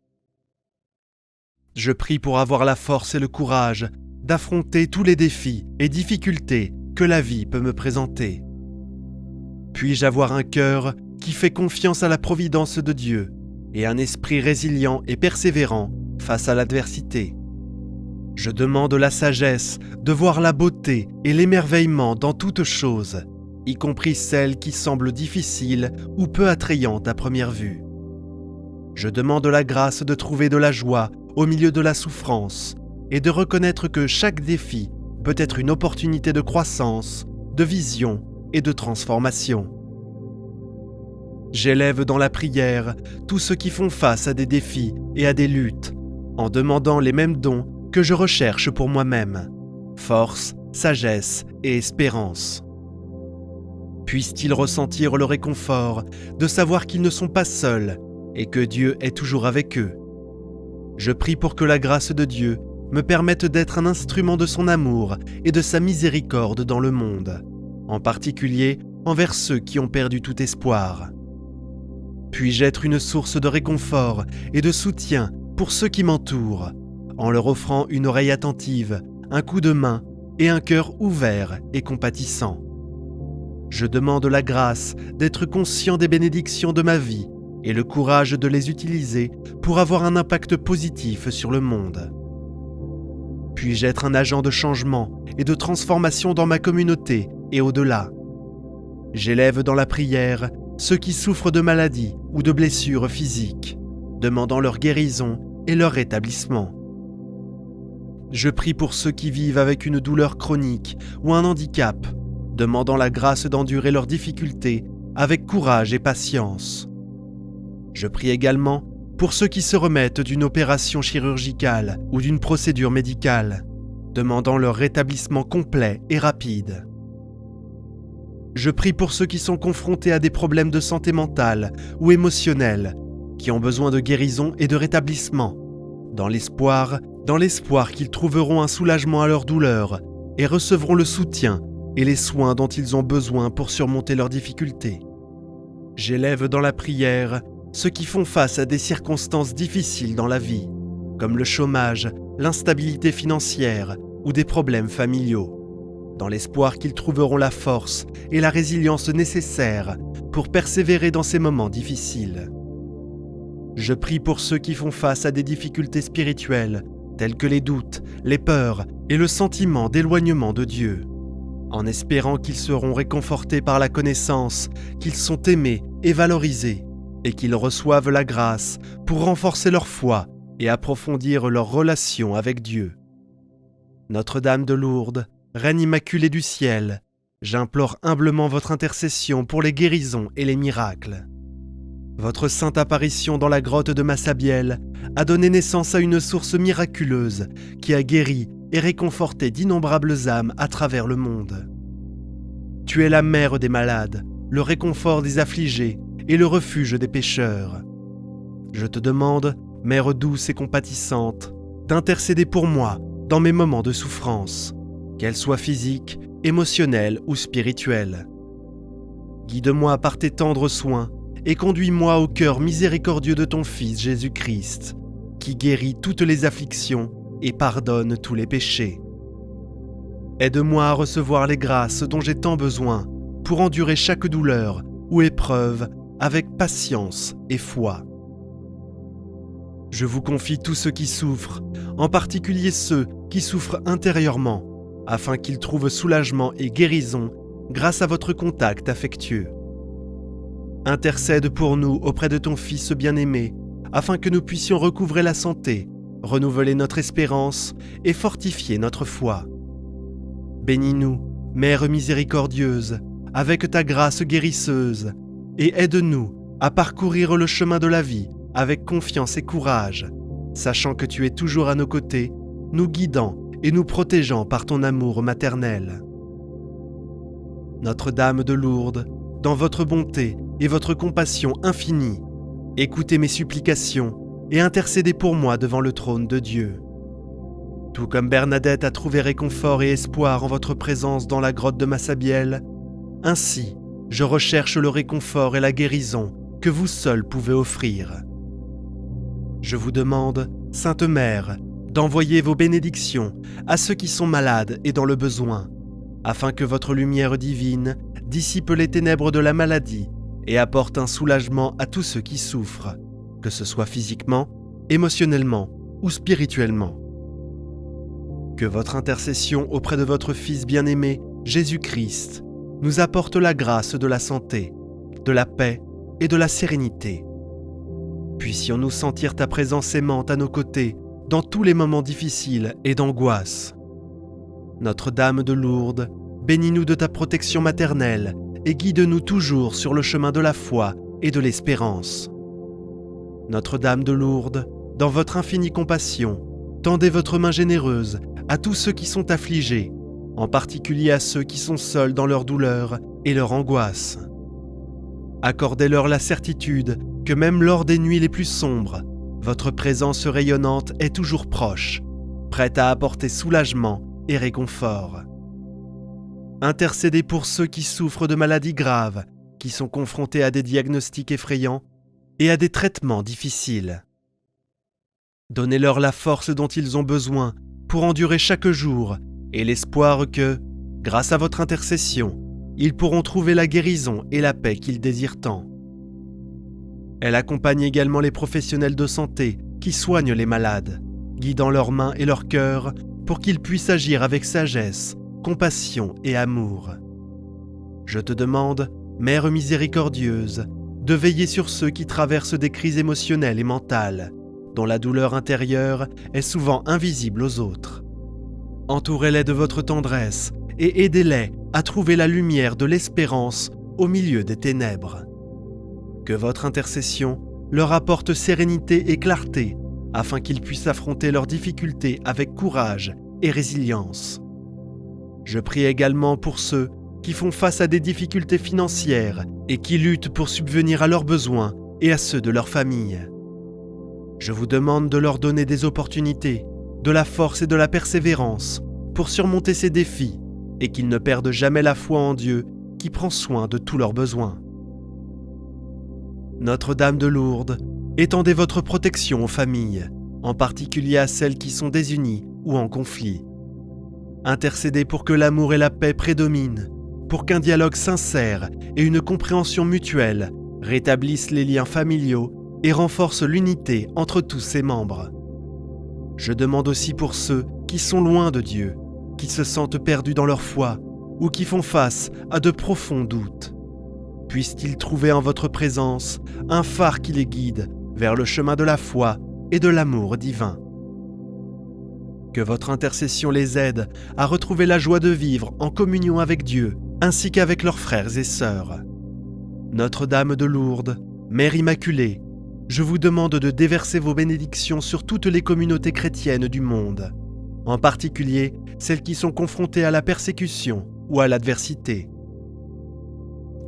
Je prie pour avoir la force et le courage d'affronter tous les défis et difficultés que la vie peut me présenter. Puis-je avoir un cœur qui fait confiance à la providence de Dieu et un esprit résilient et persévérant face à l'adversité. Je demande la sagesse de voir la beauté et l'émerveillement dans toutes choses, y compris celles qui semblent difficiles ou peu attrayantes à première vue. Je demande la grâce de trouver de la joie au milieu de la souffrance et de reconnaître que chaque défi peut être une opportunité de croissance, de vision et de transformation. J'élève dans la prière tous ceux qui font face à des défis et à des luttes, en demandant les mêmes dons que je recherche pour moi-même, force, sagesse et espérance. Puissent-ils ressentir le réconfort de savoir qu'ils ne sont pas seuls et que Dieu est toujours avec eux. Je prie pour que la grâce de Dieu me permette d'être un instrument de son amour et de sa miséricorde dans le monde, en particulier envers ceux qui ont perdu tout espoir. Puis-je être une source de réconfort et de soutien pour ceux qui m'entourent, en leur offrant une oreille attentive, un coup de main et un cœur ouvert et compatissant. Je demande la grâce d'être conscient des bénédictions de ma vie et le courage de les utiliser pour avoir un impact positif sur le monde. Puis-je être un agent de changement et de transformation dans ma communauté et au-delà. J'élève dans la prière ceux qui souffrent de maladies ou de blessures physiques, demandant leur guérison et leur rétablissement. Je prie pour ceux qui vivent avec une douleur chronique ou un handicap, demandant la grâce d'endurer leurs difficultés avec courage et patience. Je prie également pour ceux qui se remettent d'une opération chirurgicale ou d'une procédure médicale, demandant leur rétablissement complet et rapide. Je prie pour ceux qui sont confrontés à des problèmes de santé mentale ou émotionnelle, qui ont besoin de guérison et de rétablissement, dans l'espoir qu'ils trouveront un soulagement à leur douleur et recevront le soutien et les soins dont ils ont besoin pour surmonter leurs difficultés. J'élève dans la prière ceux qui font face à des circonstances difficiles dans la vie, comme le chômage, l'instabilité financière ou des problèmes familiaux, dans l'espoir qu'ils trouveront la force et la résilience nécessaires pour persévérer dans ces moments difficiles. Je prie pour ceux qui font face à des difficultés spirituelles, telles que les doutes, les peurs et le sentiment d'éloignement de Dieu, en espérant qu'ils seront réconfortés par la connaissance qu'ils sont aimés et valorisés, et qu'ils reçoivent la grâce pour renforcer leur foi et approfondir leur relation avec Dieu. Notre-Dame de Lourdes, Reine immaculée du ciel, j'implore humblement votre intercession pour les guérisons et les miracles. Votre sainte apparition dans la grotte de Massabielle a donné naissance à une source miraculeuse qui a guéri et réconforté d'innombrables âmes à travers le monde. Tu es la mère des malades, le réconfort des affligés et le refuge des pécheurs. Je te demande, Mère douce et compatissante, d'intercéder pour moi dans mes moments de souffrance, qu'elles soient physiques, émotionnelles ou spirituelles. Guide-moi par tes tendres soins et conduis-moi au cœur miséricordieux de ton Fils Jésus-Christ, qui guérit toutes les afflictions et pardonne tous les péchés. Aide-moi à recevoir les grâces dont j'ai tant besoin pour endurer chaque douleur ou épreuve avec patience et foi. Je vous confie tous ceux qui souffrent, en particulier ceux qui souffrent intérieurement, afin qu'ils trouvent soulagement et guérison grâce à votre contact affectueux. Intercède pour nous auprès de ton Fils bien-aimé, afin que nous puissions recouvrer la santé, renouveler notre espérance et fortifier notre foi. Bénis-nous, Mère miséricordieuse, avec ta grâce guérisseuse, et aide-nous à parcourir le chemin de la vie avec confiance et courage, sachant que tu es toujours à nos côtés, nous guidant et nous protégeant par ton amour maternel. Notre-Dame de Lourdes, dans votre bonté et votre compassion infinie, écoutez mes supplications et intercédez pour moi devant le trône de Dieu. Tout comme Bernadette a trouvé réconfort et espoir en votre présence dans la grotte de Massabielle, ainsi je recherche le réconfort et la guérison que vous seul pouvez offrir. Je vous demande, Sainte Mère, d'envoyer vos bénédictions à ceux qui sont malades et dans le besoin, afin que votre lumière divine dissipe les ténèbres de la maladie et apporte un soulagement à tous ceux qui souffrent, que ce soit physiquement, émotionnellement ou spirituellement. Que votre intercession auprès de votre Fils bien-aimé, Jésus-Christ, nous apporte la grâce de la santé, de la paix et de la sérénité. Puissions-nous sentir ta présence aimante à nos côtés dans tous les moments difficiles et d'angoisse. Notre-Dame de Lourdes, bénis-nous de ta protection maternelle et guide-nous toujours sur le chemin de la foi et de l'espérance. Notre-Dame de Lourdes, dans votre infinie compassion, tendez votre main généreuse à tous ceux qui sont affligés, en particulier à ceux qui sont seuls dans leur douleur et leur angoisse. Accordez-leur la certitude que même lors des nuits les plus sombres, votre présence rayonnante est toujours proche, prête à apporter soulagement et réconfort. Intercédez pour ceux qui souffrent de maladies graves, qui sont confrontés à des diagnostics effrayants et à des traitements difficiles. Donnez-leur la force dont ils ont besoin pour endurer chaque jour et l'espoir que, grâce à votre intercession, ils pourront trouver la guérison et la paix qu'ils désirent tant. Elle accompagne également les professionnels de santé qui soignent les malades, guidant leurs mains et leur cœur pour qu'ils puissent agir avec sagesse, compassion et amour. Je te demande, Mère miséricordieuse, de veiller sur ceux qui traversent des crises émotionnelles et mentales, dont la douleur intérieure est souvent invisible aux autres. Entourez-les de votre tendresse et aidez-les à trouver la lumière de l'espérance au milieu des ténèbres. Que votre intercession leur apporte sérénité et clarté afin qu'ils puissent affronter leurs difficultés avec courage et résilience. Je prie également pour ceux qui font face à des difficultés financières et qui luttent pour subvenir à leurs besoins et à ceux de leur famille. Je vous demande de leur donner des opportunités, de la force et de la persévérance pour surmonter ces défis et qu'ils ne perdent jamais la foi en Dieu qui prend soin de tous leurs besoins. Notre-Dame de Lourdes, étendez votre protection aux familles, en particulier à celles qui sont désunies ou en conflit. Intercédez pour que l'amour et la paix prédominent, pour qu'un dialogue sincère et une compréhension mutuelle rétablissent les liens familiaux et renforcent l'unité entre tous ses membres. Je demande aussi pour ceux qui sont loin de Dieu, qui se sentent perdus dans leur foi ou qui font face à de profonds doutes. Puissent-ils trouver en votre présence un phare qui les guide vers le chemin de la foi et de l'amour divin. Que votre intercession les aide à retrouver la joie de vivre en communion avec Dieu, ainsi qu'avec leurs frères et sœurs. Notre-Dame de Lourdes, Mère Immaculée, je vous demande de déverser vos bénédictions sur toutes les communautés chrétiennes du monde, en particulier celles qui sont confrontées à la persécution ou à l'adversité.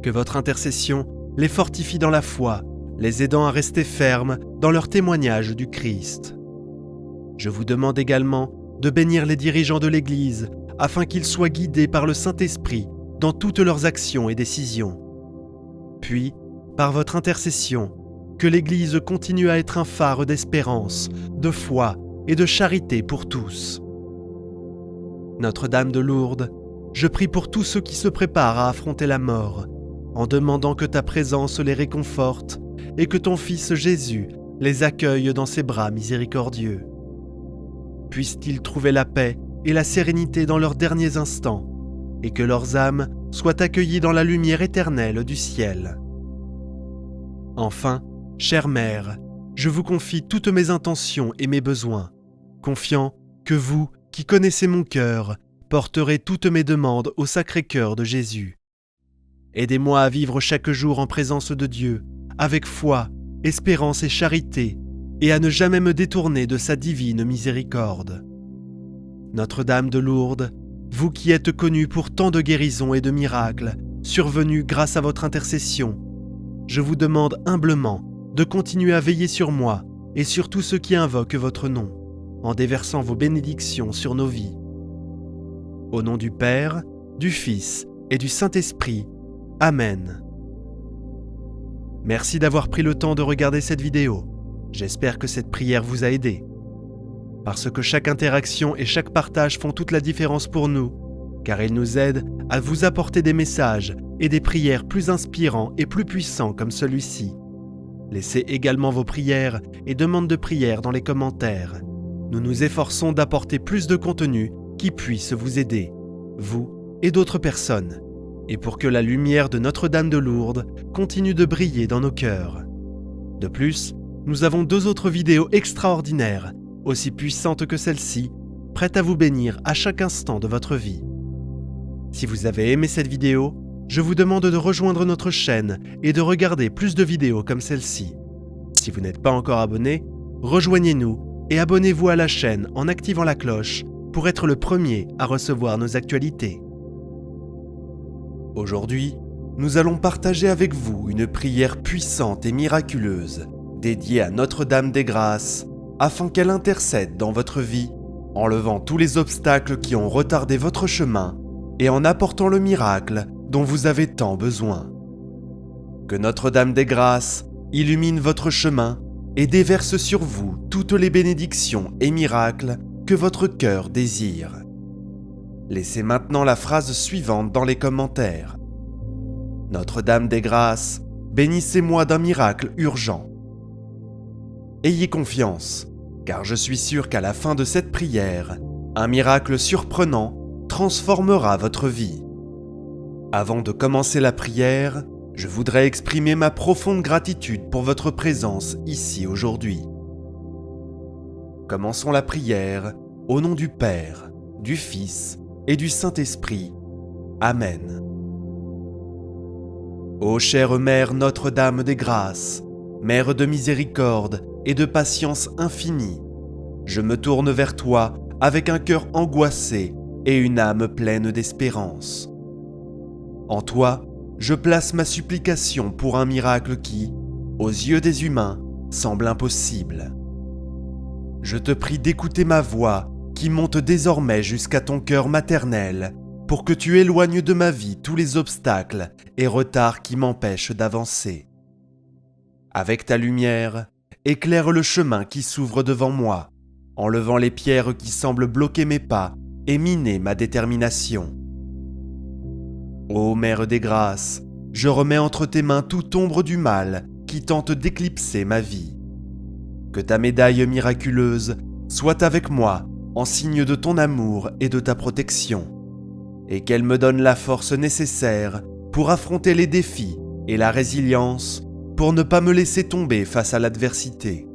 Que votre intercession les fortifie dans la foi, les aidant à rester fermes dans leur témoignage du Christ. Je vous demande également de bénir les dirigeants de l'Église afin qu'ils soient guidés par le Saint-Esprit dans toutes leurs actions et décisions. Puis, par votre intercession, que l'Église continue à être un phare d'espérance, de foi et de charité pour tous. Notre-Dame de Lourdes, je prie pour tous ceux qui se préparent à affronter la mort, en demandant que ta présence les réconforte et que ton Fils Jésus les accueille dans ses bras miséricordieux. Puissent-ils trouver la paix et la sérénité dans leurs derniers instants, et que leurs âmes soient accueillies dans la lumière éternelle du ciel. Enfin, chère Mère, je vous confie toutes mes intentions et mes besoins, confiant que vous, qui connaissez mon cœur, porterez toutes mes demandes au Sacré-Cœur de Jésus. Aidez-moi à vivre chaque jour en présence de Dieu, avec foi, espérance et charité, et à ne jamais me détourner de sa divine miséricorde. Notre-Dame de Lourdes, vous qui êtes connue pour tant de guérisons et de miracles, survenus grâce à votre intercession, je vous demande humblement de continuer à veiller sur moi et sur tous ceux qui invoquent votre nom, en déversant vos bénédictions sur nos vies. Au nom du Père, du Fils et du Saint-Esprit. Amen. Merci d'avoir pris le temps de regarder cette vidéo. J'espère que cette prière vous a aidé. Parce que chaque interaction et chaque partage font toute la différence pour nous, car ils nous aident à vous apporter des messages et des prières plus inspirants et plus puissants comme celui-ci. Laissez également vos prières et demandes de prière dans les commentaires. Nous nous efforçons d'apporter plus de contenu qui puisse vous aider, vous et d'autres personnes, et pour que la lumière de Notre-Dame de Lourdes continue de briller dans nos cœurs. De plus, nous avons 2 autres vidéos extraordinaires, aussi puissantes que celle-ci, prêtes à vous bénir à chaque instant de votre vie. Si vous avez aimé cette vidéo, je vous demande de rejoindre notre chaîne et de regarder plus de vidéos comme celle-ci. Si vous n'êtes pas encore abonné, rejoignez-nous et abonnez-vous à la chaîne en activant la cloche pour être le premier à recevoir nos actualités. Aujourd'hui, nous allons partager avec vous une prière puissante et miraculeuse dédiée à Notre-Dame des Grâces afin qu'elle intercède dans votre vie, enlevant tous les obstacles qui ont retardé votre chemin et en apportant le miracle dont vous avez tant besoin. Que Notre-Dame des Grâces illumine votre chemin et déverse sur vous toutes les bénédictions et miracles que votre cœur désire. Laissez maintenant la phrase suivante dans les commentaires. Notre-Dame des Grâces, bénissez-moi d'un miracle urgent. Ayez confiance, car je suis sûr qu'à la fin de cette prière, un miracle surprenant transformera votre vie. Avant de commencer la prière, je voudrais exprimer ma profonde gratitude pour votre présence ici aujourd'hui. Commençons la prière au nom du Père, du Fils et du Saint-Esprit. Amen. Ô chère Mère Notre-Dame des Grâces, Mère de miséricorde et de patience infinie, je me tourne vers toi avec un cœur angoissé et une âme pleine d'espérance. En toi, je place ma supplication pour un miracle qui, aux yeux des humains, semble impossible. Je te prie d'écouter ma voix qui monte désormais jusqu'à ton cœur maternel pour que tu éloignes de ma vie tous les obstacles et retards qui m'empêchent d'avancer. Avec ta lumière, éclaire le chemin qui s'ouvre devant moi, enlevant les pierres qui semblent bloquer mes pas et miner ma détermination. Ô Mère des Grâces, je remets entre tes mains toute ombre du mal qui tente d'éclipser ma vie. Que ta médaille miraculeuse soit avec moi en signe de ton amour et de ta protection, et qu'elle me donne la force nécessaire pour affronter les défis et la résilience pour ne pas me laisser tomber face à l'adversité.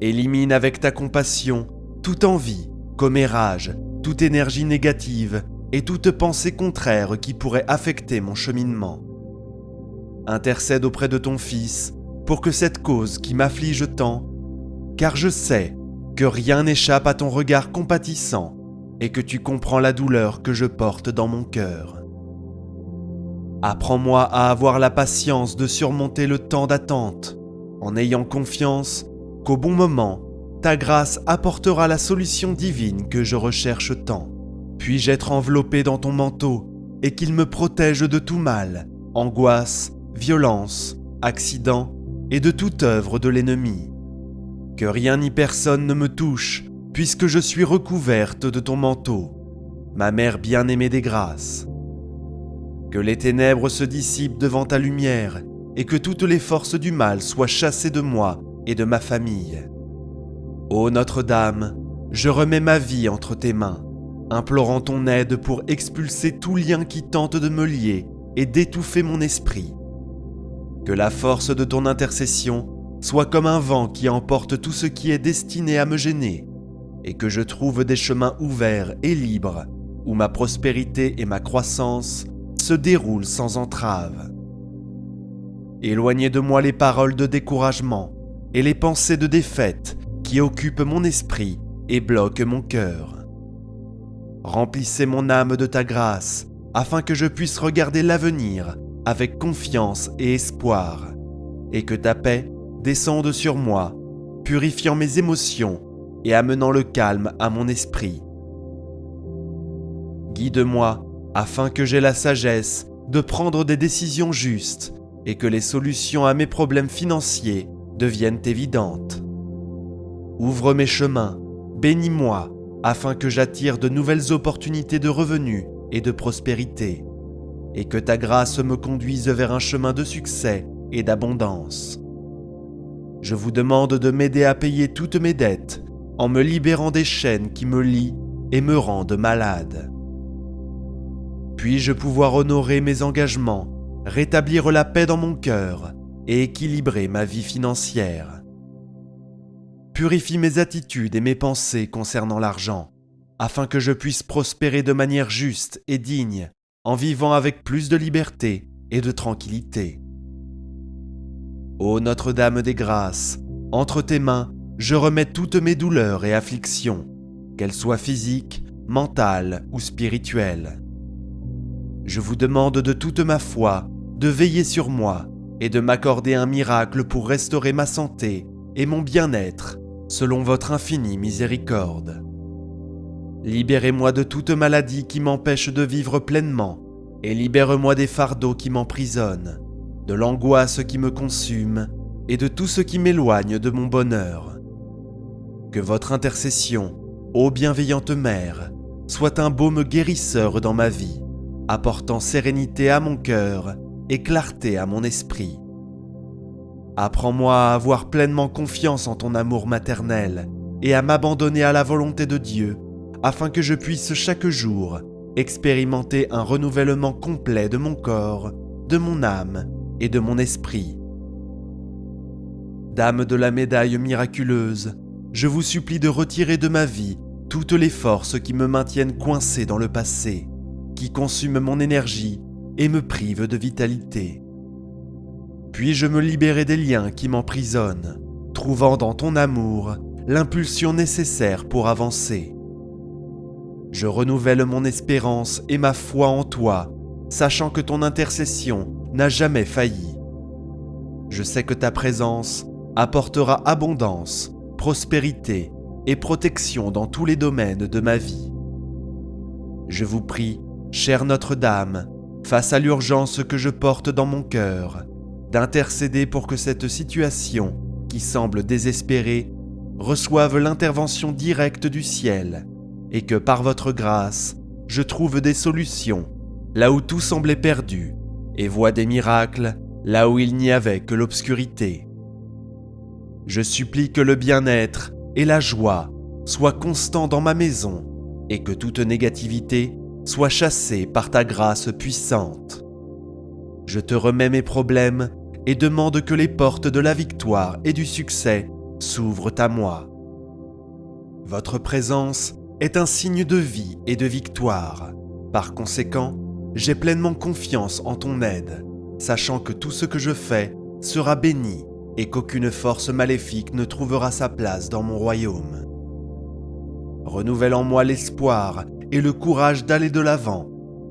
Élimine avec ta compassion toute envie, commérage, toute énergie négative et toute pensée contraire qui pourrait affecter mon cheminement. Intercède auprès de ton Fils pour que cette cause qui m'afflige tant, car je sais que rien n'échappe à ton regard compatissant et que tu comprends la douleur que je porte dans mon cœur. Apprends-moi à avoir la patience de surmonter le temps d'attente, en ayant confiance qu'au bon moment, ta grâce apportera la solution divine que je recherche tant. Puis-je être enveloppé dans ton manteau et qu'il me protège de tout mal, angoisse, violence, accident et de toute œuvre de l'ennemi. Que rien ni personne ne me touche, puisque je suis recouverte de ton manteau, ma mère bien-aimée des grâces. Que les ténèbres se dissipent devant ta lumière et que toutes les forces du mal soient chassées de moi et de ma famille. Ô Notre-Dame, je remets ma vie entre tes mains, implorant ton aide pour expulser tout lien qui tente de me lier et d'étouffer mon esprit. Que la force de ton intercession soit comme un vent qui emporte tout ce qui est destiné à me gêner, et que je trouve des chemins ouverts et libres où ma prospérité et ma croissance se déroulent sans entrave. Éloignez de moi les paroles de découragement et les pensées de défaite qui occupent mon esprit et bloquent mon cœur. Remplissez mon âme de ta grâce afin que je puisse regarder l'avenir avec confiance et espoir, et que ta paix descende sur moi, purifiant mes émotions et amenant le calme à mon esprit. Guide-moi afin que j'aie la sagesse de prendre des décisions justes et que les solutions à mes problèmes financiers deviennent évidentes. Ouvre mes chemins, bénis-moi afin que j'attire de nouvelles opportunités de revenus et de prospérité, et que ta grâce me conduise vers un chemin de succès et d'abondance. Je vous demande de m'aider à payer toutes mes dettes en me libérant des chaînes qui me lient et me rendent malade. Puis-je pouvoir honorer mes engagements, rétablir la paix dans mon cœur et équilibrer ma vie financière. Purifie mes attitudes et mes pensées concernant l'argent, afin que je puisse prospérer de manière juste et digne, en vivant avec plus de liberté et de tranquillité. Ô Notre-Dame des Grâces, entre tes mains, je remets toutes mes douleurs et afflictions, qu'elles soient physiques, mentales ou spirituelles. Je vous demande de toute ma foi de veiller sur moi et de m'accorder un miracle pour restaurer ma santé et mon bien-être, selon votre infinie miséricorde. Libérez-moi de toute maladie qui m'empêche de vivre pleinement, et libère-moi des fardeaux qui m'emprisonnent, de l'angoisse qui me consume, et de tout ce qui m'éloigne de mon bonheur. Que votre intercession, ô bienveillante Mère, soit un baume guérisseur dans ma vie, apportant sérénité à mon cœur et clarté à mon esprit. Apprends-moi à avoir pleinement confiance en ton amour maternel et à m'abandonner à la volonté de Dieu, afin que je puisse chaque jour expérimenter un renouvellement complet de mon corps, de mon âme et de mon esprit. Dame de la médaille miraculeuse, je vous supplie de retirer de ma vie toutes les forces qui me maintiennent coincé dans le passé, qui consument mon énergie et me privent de vitalité. Puis-je me libérer des liens qui m'emprisonnent, trouvant dans ton amour l'impulsion nécessaire pour avancer. Je renouvelle mon espérance et ma foi en toi, sachant que ton intercession n'a jamais failli. Je sais que ta présence apportera abondance, prospérité et protection dans tous les domaines de ma vie. Je vous prie, chère Notre-Dame, face à l'urgence que je porte dans mon cœur, d'intercéder pour que cette situation, qui semble désespérée, reçoive l'intervention directe du ciel, et que par votre grâce, je trouve des solutions là où tout semblait perdu, et vois des miracles là où il n'y avait que l'obscurité. Je supplie que le bien-être et la joie soient constants dans ma maison, et que toute négativité soit chassée par ta grâce puissante. Je te remets mes problèmes et demande que les portes de la victoire et du succès s'ouvrent à moi. Votre présence est un signe de vie et de victoire. Par conséquent, j'ai pleinement confiance en ton aide, sachant que tout ce que je fais sera béni et qu'aucune force maléfique ne trouvera sa place dans mon royaume. Renouvelle en moi l'espoir et le courage d'aller de l'avant,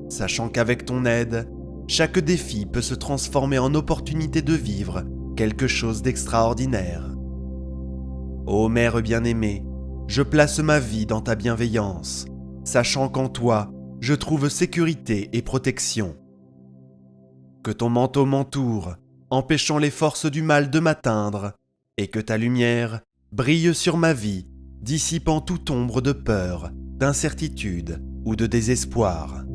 sachant qu'avec ton aide, chaque défi peut se transformer en opportunité de vivre quelque chose d'extraordinaire. Ô Mère bien-aimée, je place ma vie dans ta bienveillance, sachant qu'en toi, je trouve sécurité et protection. Que ton manteau m'entoure, empêchant les forces du mal de m'atteindre, et que ta lumière brille sur ma vie, dissipant toute ombre de peur, d'incertitude ou de désespoir.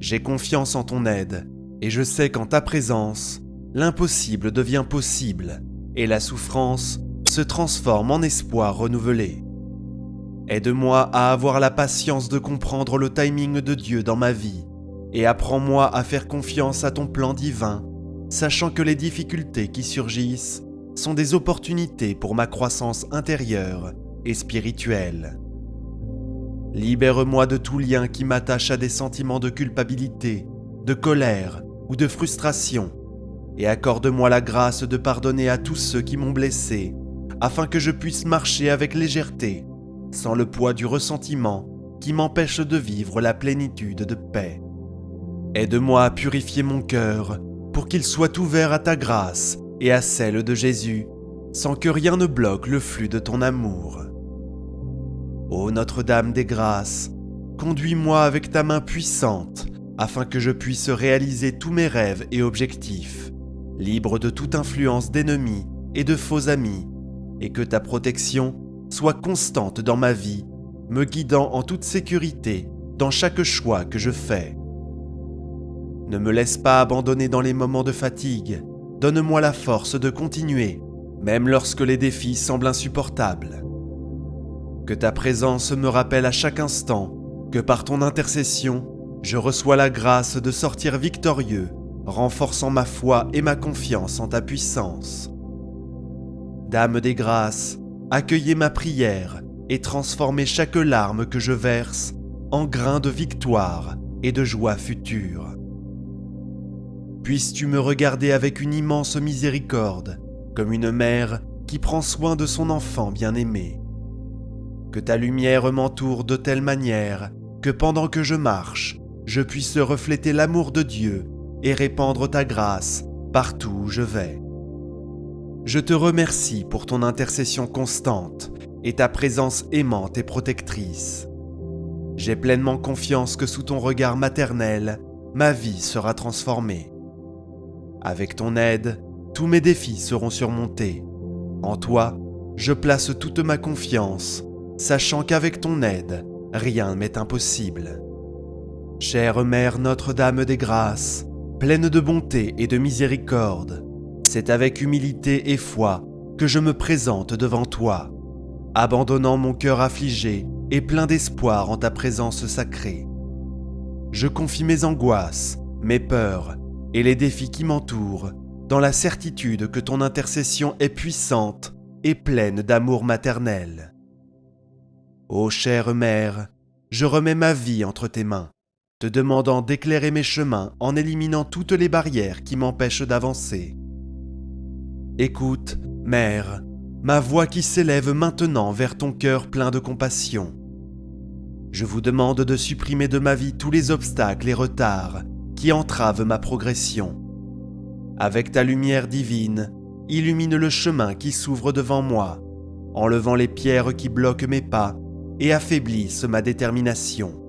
J'ai confiance en ton aide, et je sais qu'en ta présence, l'impossible devient possible, et la souffrance se transforme en espoir renouvelé. Aide-moi à avoir la patience de comprendre le timing de Dieu dans ma vie, et apprends-moi à faire confiance à ton plan divin, sachant que les difficultés qui surgissent sont des opportunités pour ma croissance intérieure et spirituelle. Libère-moi de tout lien qui m'attache à des sentiments de culpabilité, de colère ou de frustration, et accorde-moi la grâce de pardonner à tous ceux qui m'ont blessé, afin que je puisse marcher avec légèreté, sans le poids du ressentiment qui m'empêche de vivre la plénitude de paix. Aide-moi à purifier mon cœur pour qu'il soit ouvert à ta grâce et à celle de Jésus, sans que rien ne bloque le flux de ton amour. Ô Notre-Dame des Grâces, conduis-moi avec ta main puissante, afin que je puisse réaliser tous mes rêves et objectifs, libre de toute influence d'ennemis et de faux amis, et que ta protection soit constante dans ma vie, me guidant en toute sécurité dans chaque choix que je fais. Ne me laisse pas abandonner dans les moments de fatigue, donne-moi la force de continuer, même lorsque les défis semblent insupportables. Que ta présence me rappelle à chaque instant que par ton intercession, je reçois la grâce de sortir victorieux, renforçant ma foi et ma confiance en ta puissance. Dame des grâces, accueillez ma prière et transformez chaque larme que je verse en grain de victoire et de joie future. Puisses-tu me regarder avec une immense miséricorde, comme une mère qui prend soin de son enfant bien-aimé. Que ta lumière m'entoure de telle manière que pendant que je marche, je puisse refléter l'amour de Dieu et répandre ta grâce partout où je vais. Je te remercie pour ton intercession constante et ta présence aimante et protectrice. J'ai pleinement confiance que sous ton regard maternel, ma vie sera transformée. Avec ton aide, tous mes défis seront surmontés. En toi, je place toute ma confiance, sachant qu'avec ton aide, rien m'est impossible. Chère Mère Notre-Dame des Grâces, pleine de bonté et de miséricorde, c'est avec humilité et foi que je me présente devant toi, abandonnant mon cœur affligé et plein d'espoir en ta présence sacrée. Je confie mes angoisses, mes peurs et les défis qui m'entourent dans la certitude que ton intercession est puissante et pleine d'amour maternel. Ô chère Mère, je remets ma vie entre tes mains, te demandant d'éclairer mes chemins en éliminant toutes les barrières qui m'empêchent d'avancer. Écoute, Mère, ma voix qui s'élève maintenant vers ton cœur plein de compassion. Je vous demande de supprimer de ma vie tous les obstacles et retards qui entravent ma progression. Avec ta lumière divine, illumine le chemin qui s'ouvre devant moi, enlevant les pierres qui bloquent mes pas et affaiblissent ma détermination.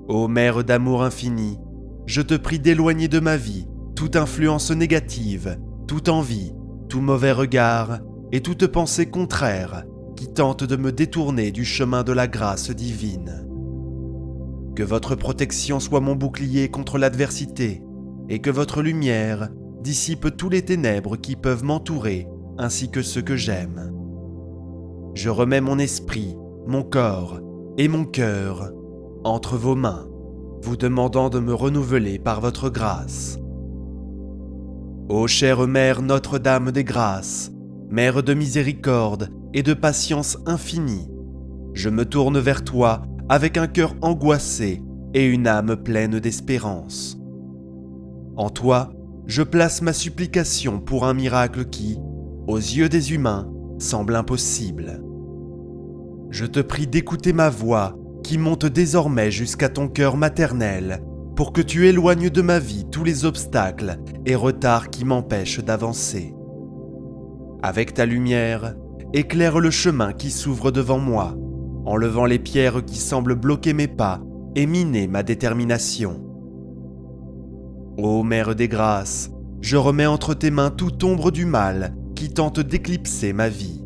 Ô Mère d'amour infini, je te prie d'éloigner de ma vie toute influence négative, toute envie, tout mauvais regard et toute pensée contraire qui tente de me détourner du chemin de la grâce divine. Que votre protection soit mon bouclier contre l'adversité et que votre lumière dissipe tous les ténèbres qui peuvent m'entourer ainsi que ceux que j'aime. Je remets mon esprit, mon corps et mon cœur entre vos mains, vous demandant de me renouveler par votre grâce. Ô chère Mère Notre-Dame des Grâces, Mère de miséricorde et de patience infinie, je me tourne vers toi avec un cœur angoissé et une âme pleine d'espérance. En toi, je place ma supplication pour un miracle qui, aux yeux des humains, semble impossible. Je te prie d'écouter ma voix qui monte désormais jusqu'à ton cœur maternel pour que tu éloignes de ma vie tous les obstacles et retards qui m'empêchent d'avancer. Avec ta lumière, éclaire le chemin qui s'ouvre devant moi, enlevant les pierres qui semblent bloquer mes pas et miner ma détermination. Ô Mère des grâces, je remets entre tes mains toute ombre du mal qui tente d'éclipser ma vie.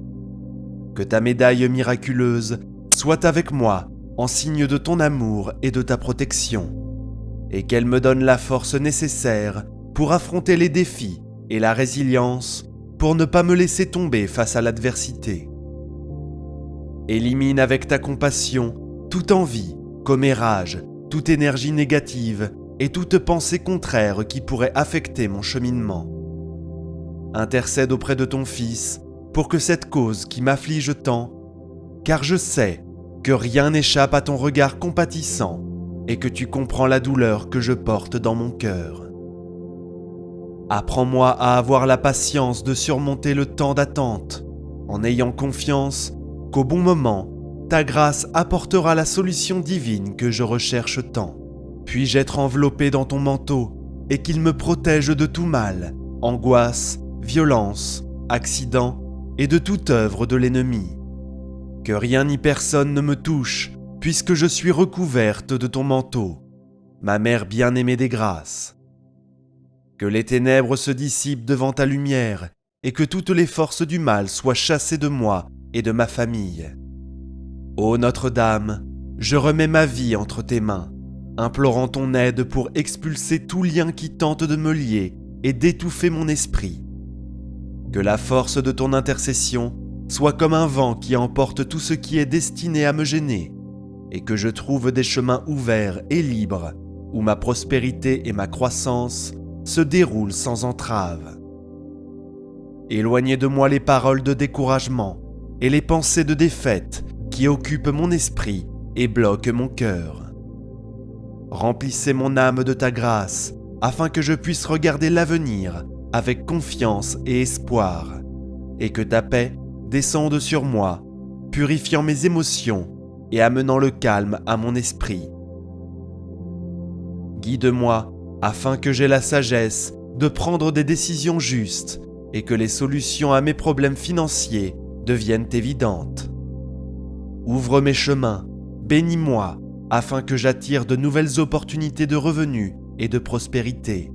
Que ta médaille miraculeuse soit avec moi en signe de ton amour et de ta protection, et qu'elle me donne la force nécessaire pour affronter les défis et la résilience pour ne pas me laisser tomber face à l'adversité. Élimine avec ta compassion toute envie, commérage, toute énergie négative et toute pensée contraire qui pourrait affecter mon cheminement. Intercède auprès de ton Fils pour que cette cause qui m'afflige tant, car je sais que rien n'échappe à ton regard compatissant et que tu comprends la douleur que je porte dans mon cœur. Apprends-moi à avoir la patience de surmonter le temps d'attente, en ayant confiance qu'au bon moment, ta grâce apportera la solution divine que je recherche tant. Puis-je être enveloppé dans ton manteau et qu'il me protège de tout mal, angoisse, violence, accident et de toute œuvre de l'ennemi. Que rien ni personne ne me touche, puisque je suis recouverte de ton manteau, ma mère bien-aimée des grâces. Que les ténèbres se dissipent devant ta lumière et que toutes les forces du mal soient chassées de moi et de ma famille. Ô Notre-Dame, je remets ma vie entre tes mains, implorant ton aide pour expulser tout lien qui tente de me lier et d'étouffer mon esprit. Que la force de ton intercession soit comme un vent qui emporte tout ce qui est destiné à me gêner, et que je trouve des chemins ouverts et libres où ma prospérité et ma croissance se déroulent sans entrave. Éloignez de moi les paroles de découragement et les pensées de défaite qui occupent mon esprit et bloquent mon cœur. Remplissez mon âme de ta grâce afin que je puisse regarder l'avenir avec confiance et espoir, et que ta paix descende sur moi, purifiant mes émotions et amenant le calme à mon esprit. Guide-moi afin que j'aie la sagesse de prendre des décisions justes et que les solutions à mes problèmes financiers deviennent évidentes. Ouvre mes chemins, bénis-moi afin que j'attire de nouvelles opportunités de revenus et de prospérité,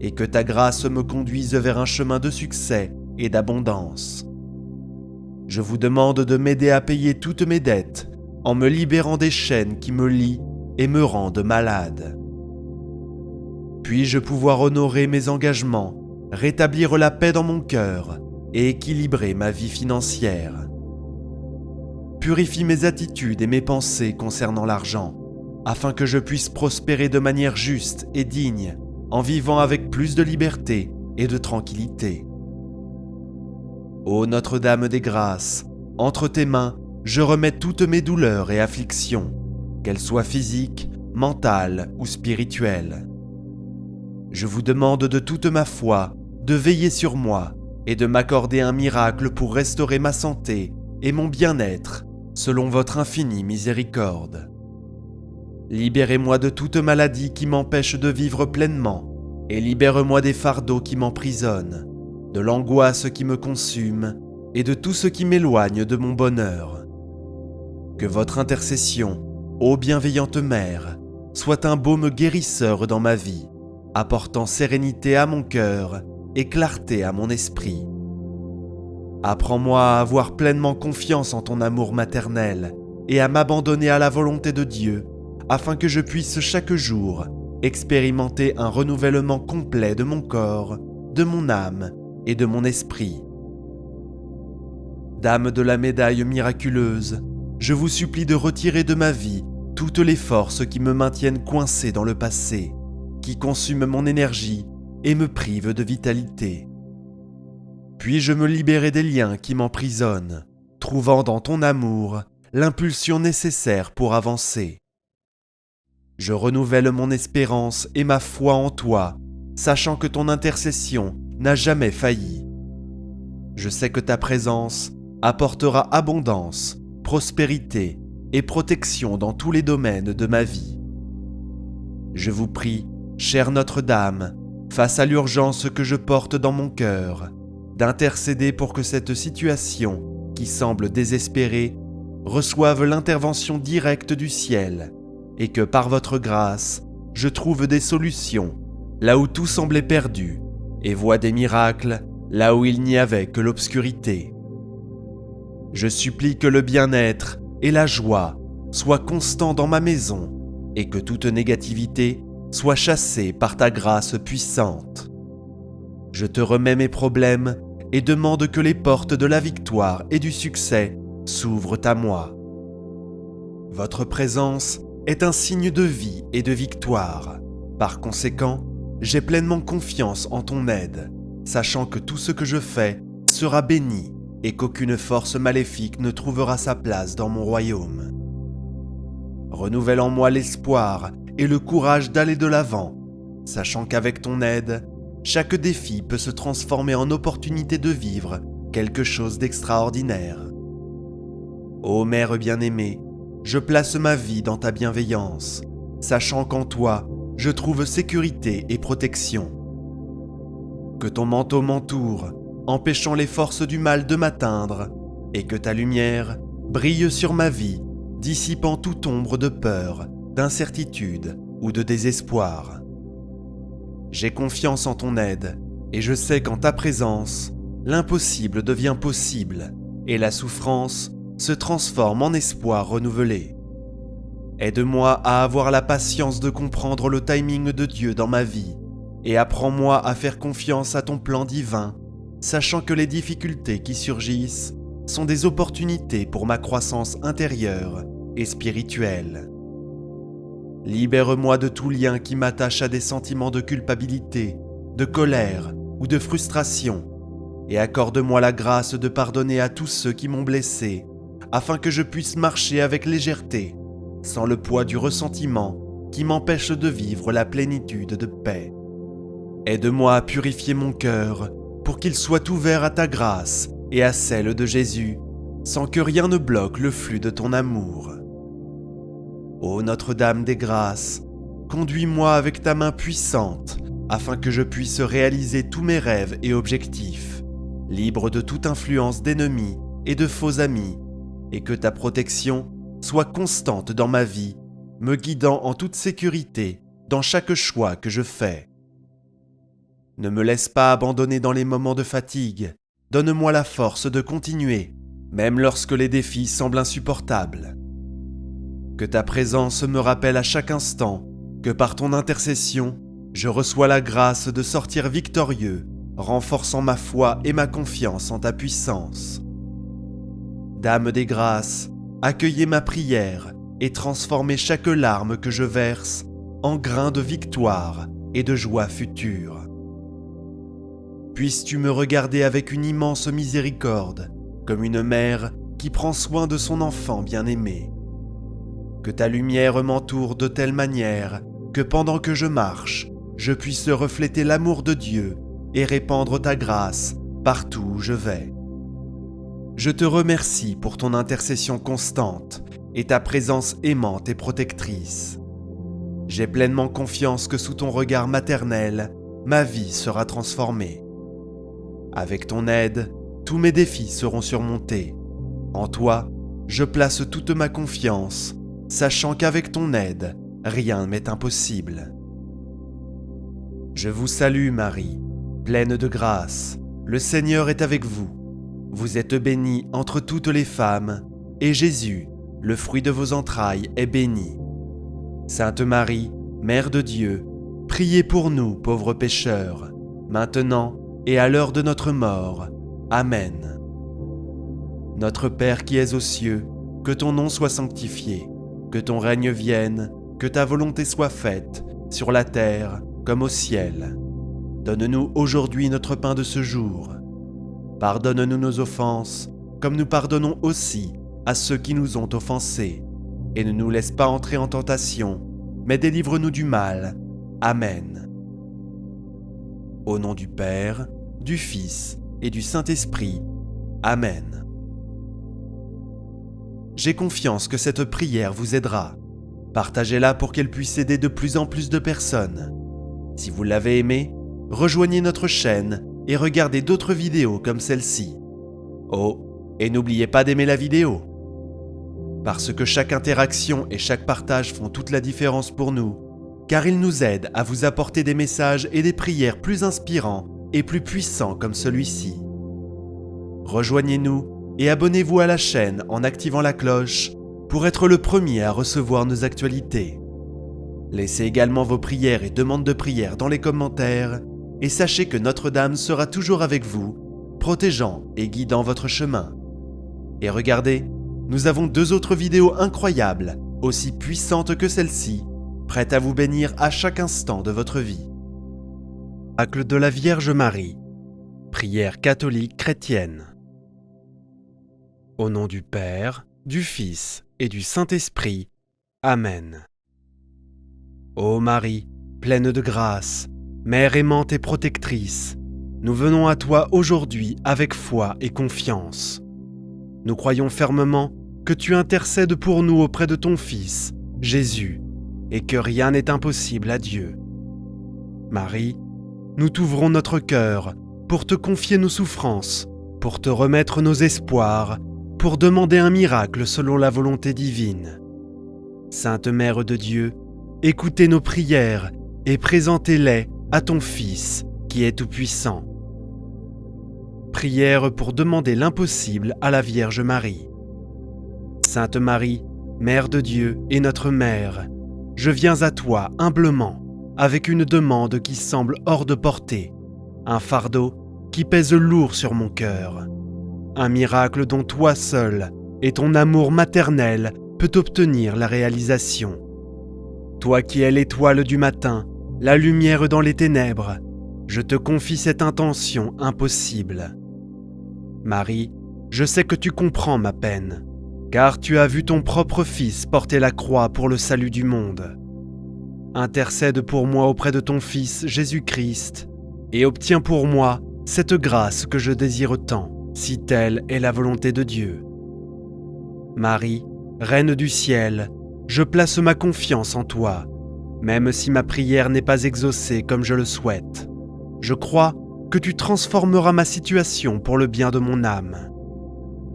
et que ta grâce me conduise vers un chemin de succès et d'abondance. Je vous demande de m'aider à payer toutes mes dettes en me libérant des chaînes qui me lient et me rendent malade. Puis-je pouvoir honorer mes engagements, rétablir la paix dans mon cœur et équilibrer ma vie financière. Purifie mes attitudes et mes pensées concernant l'argent, afin que je puisse prospérer de manière juste et digne, en vivant avec plus de liberté et de tranquillité. Ô Notre-Dame des grâces, entre tes mains, je remets toutes mes douleurs et afflictions, qu'elles soient physiques, mentales ou spirituelles. Je vous demande de toute ma foi de veiller sur moi et de m'accorder un miracle pour restaurer ma santé et mon bien-être selon votre infinie miséricorde. Libérez-moi de toute maladie qui m'empêche de vivre pleinement et libère-moi des fardeaux qui m'emprisonnent, de l'angoisse qui me consume et de tout ce qui m'éloigne de mon bonheur. Que votre intercession, ô bienveillante Mère, soit un baume guérisseur dans ma vie, apportant sérénité à mon cœur et clarté à mon esprit. Apprends-moi à avoir pleinement confiance en ton amour maternel et à m'abandonner à la volonté de Dieu, afin que je puisse chaque jour expérimenter un renouvellement complet de mon corps, de mon âme et de mon esprit. Dame de la médaille miraculeuse, je vous supplie de retirer de ma vie toutes les forces qui me maintiennent coincé dans le passé, qui consument mon énergie et me privent de vitalité. Puis-je me libérer des liens qui m'emprisonnent, trouvant dans ton amour l'impulsion nécessaire pour avancer. Je renouvelle mon espérance et ma foi en toi, sachant que ton intercession n'a jamais failli. Je sais que ta présence apportera abondance, prospérité et protection dans tous les domaines de ma vie. Je vous prie, chère Notre-Dame, face à l'urgence que je porte dans mon cœur, d'intercéder pour que cette situation, qui semble désespérée, reçoive l'intervention directe du ciel et que par votre grâce, je trouve des solutions là où tout semblait perdu et vois des miracles là où il n'y avait que l'obscurité. Je supplie que le bien-être et la joie soient constants dans ma maison et que toute négativité soit chassée par ta grâce puissante. Je te remets mes problèmes et demande que les portes de la victoire et du succès s'ouvrent à moi. Votre présence est un signe de vie et de victoire. Par conséquent, j'ai pleinement confiance en ton aide, sachant que tout ce que je fais sera béni et qu'aucune force maléfique ne trouvera sa place dans mon royaume. Renouvelle en moi l'espoir et le courage d'aller de l'avant, sachant qu'avec ton aide, chaque défi peut se transformer en opportunité de vivre quelque chose d'extraordinaire. Ô Mère bien-aimée, je place ma vie dans ta bienveillance, sachant qu'en toi, je trouve sécurité et protection. Que ton manteau m'entoure, empêchant les forces du mal de m'atteindre, et que ta lumière brille sur ma vie, dissipant toute ombre de peur, d'incertitude ou de désespoir. J'ai confiance en ton aide, et je sais qu'en ta présence, l'impossible devient possible, et la souffrance se transforme en espoir renouvelé. Aide-moi à avoir la patience de comprendre le timing de Dieu dans ma vie, et apprends-moi à faire confiance à ton plan divin, sachant que les difficultés qui surgissent sont des opportunités pour ma croissance intérieure et spirituelle. Libère-moi de tout lien qui m'attache à des sentiments de culpabilité, de colère ou de frustration, et accorde-moi la grâce de pardonner à tous ceux qui m'ont blessé, afin que je puisse marcher avec légèreté, sans le poids du ressentiment qui m'empêche de vivre la plénitude de paix. Aide-moi à purifier mon cœur pour qu'il soit ouvert à ta grâce et à celle de Jésus, sans que rien ne bloque le flux de ton amour. Ô Notre-Dame des Grâces, conduis-moi avec ta main puissante afin que je puisse réaliser tous mes rêves et objectifs, libre de toute influence d'ennemis et de faux amis, et que ta protection soit constante dans ma vie, me guidant en toute sécurité dans chaque choix que je fais. Ne me laisse pas abandonner dans les moments de fatigue, donne-moi la force de continuer, même lorsque les défis semblent insupportables. Que ta présence me rappelle à chaque instant que par ton intercession, je reçois la grâce de sortir victorieux, renforçant ma foi et ma confiance en ta puissance. Dame des grâces, accueillez ma prière et transformez chaque larme que je verse en grain de victoire et de joie future. Puisses-tu me regarder avec une immense miséricorde, comme une mère qui prend soin de son enfant bien-aimé. Que ta lumière m'entoure de telle manière que pendant que je marche, je puisse refléter l'amour de Dieu et répandre ta grâce partout où je vais. Je te remercie pour ton intercession constante et ta présence aimante et protectrice. J'ai pleinement confiance que sous ton regard maternel, ma vie sera transformée. Avec ton aide, tous mes défis seront surmontés. En toi, je place toute ma confiance, sachant qu'avec ton aide, rien m'est impossible. Je vous salue Marie, pleine de grâce, le Seigneur est avec vous. Vous êtes bénie entre toutes les femmes, et Jésus, le fruit de vos entrailles, est béni. Sainte Marie, Mère de Dieu, priez pour nous pauvres pécheurs, maintenant et à l'heure de notre mort. Amen. Notre Père qui es aux cieux, que ton nom soit sanctifié, que ton règne vienne, que ta volonté soit faite, sur la terre comme au ciel. Donne-nous aujourd'hui notre pain de ce jour. Pardonne-nous nos offenses, comme nous pardonnons aussi à ceux qui nous ont offensés. Et ne nous laisse pas entrer en tentation, mais délivre-nous du mal. Amen. Au nom du Père, du Fils et du Saint-Esprit. Amen. J'ai confiance que cette prière vous aidera. Partagez-la pour qu'elle puisse aider de plus en plus de personnes. Si vous l'avez aimée, rejoignez notre chaîne et regardez d'autres vidéos comme celle-ci. Oh, et n'oubliez pas d'aimer la vidéo. Parce que chaque interaction et chaque partage font toute la différence pour nous, car ils nous aident à vous apporter des messages et des prières plus inspirants et plus puissants comme celui-ci. Rejoignez-nous et abonnez-vous à la chaîne en activant la cloche pour être le premier à recevoir nos actualités. Laissez également vos prières et demandes de prière dans les commentaires et sachez que Notre-Dame sera toujours avec vous, protégeant et guidant votre chemin. Et regardez, nous avons 2 autres vidéos incroyables, aussi puissantes que celle-ci, prêtes à vous bénir à chaque instant de votre vie. Miracle de la Vierge Marie. Prière catholique chrétienne. Au nom du Père, du Fils et du Saint-Esprit. Amen. Ô Marie, pleine de grâce, Mère aimante et protectrice, nous venons à toi aujourd'hui avec foi et confiance. Nous croyons fermement que tu intercèdes pour nous auprès de ton Fils, Jésus, et que rien n'est impossible à Dieu. Marie, nous t'ouvrons notre cœur pour te confier nos souffrances, pour te remettre nos espoirs, pour demander un miracle selon la volonté divine. Sainte Mère de Dieu, écoutez nos prières et présentez-les à ton Fils qui est tout-puissant. Prière pour demander l'impossible à la Vierge Marie. Sainte Marie, Mère de Dieu et notre Mère, je viens à toi humblement, avec une demande qui semble hors de portée, un fardeau qui pèse lourd sur mon cœur, un miracle dont toi seul et ton amour maternel peut obtenir la réalisation. Toi qui es l'étoile du matin, la lumière dans les ténèbres, je te confie cette intention impossible. Marie, je sais que tu comprends ma peine, car tu as vu ton propre Fils porter la croix pour le salut du monde. Intercède pour moi auprès de ton Fils Jésus-Christ, et obtiens pour moi cette grâce que je désire tant, si telle est la volonté de Dieu. Marie, Reine du ciel, je place ma confiance en toi, même si ma prière n'est pas exaucée comme je le souhaite. Je crois que tu transformeras ma situation pour le bien de mon âme.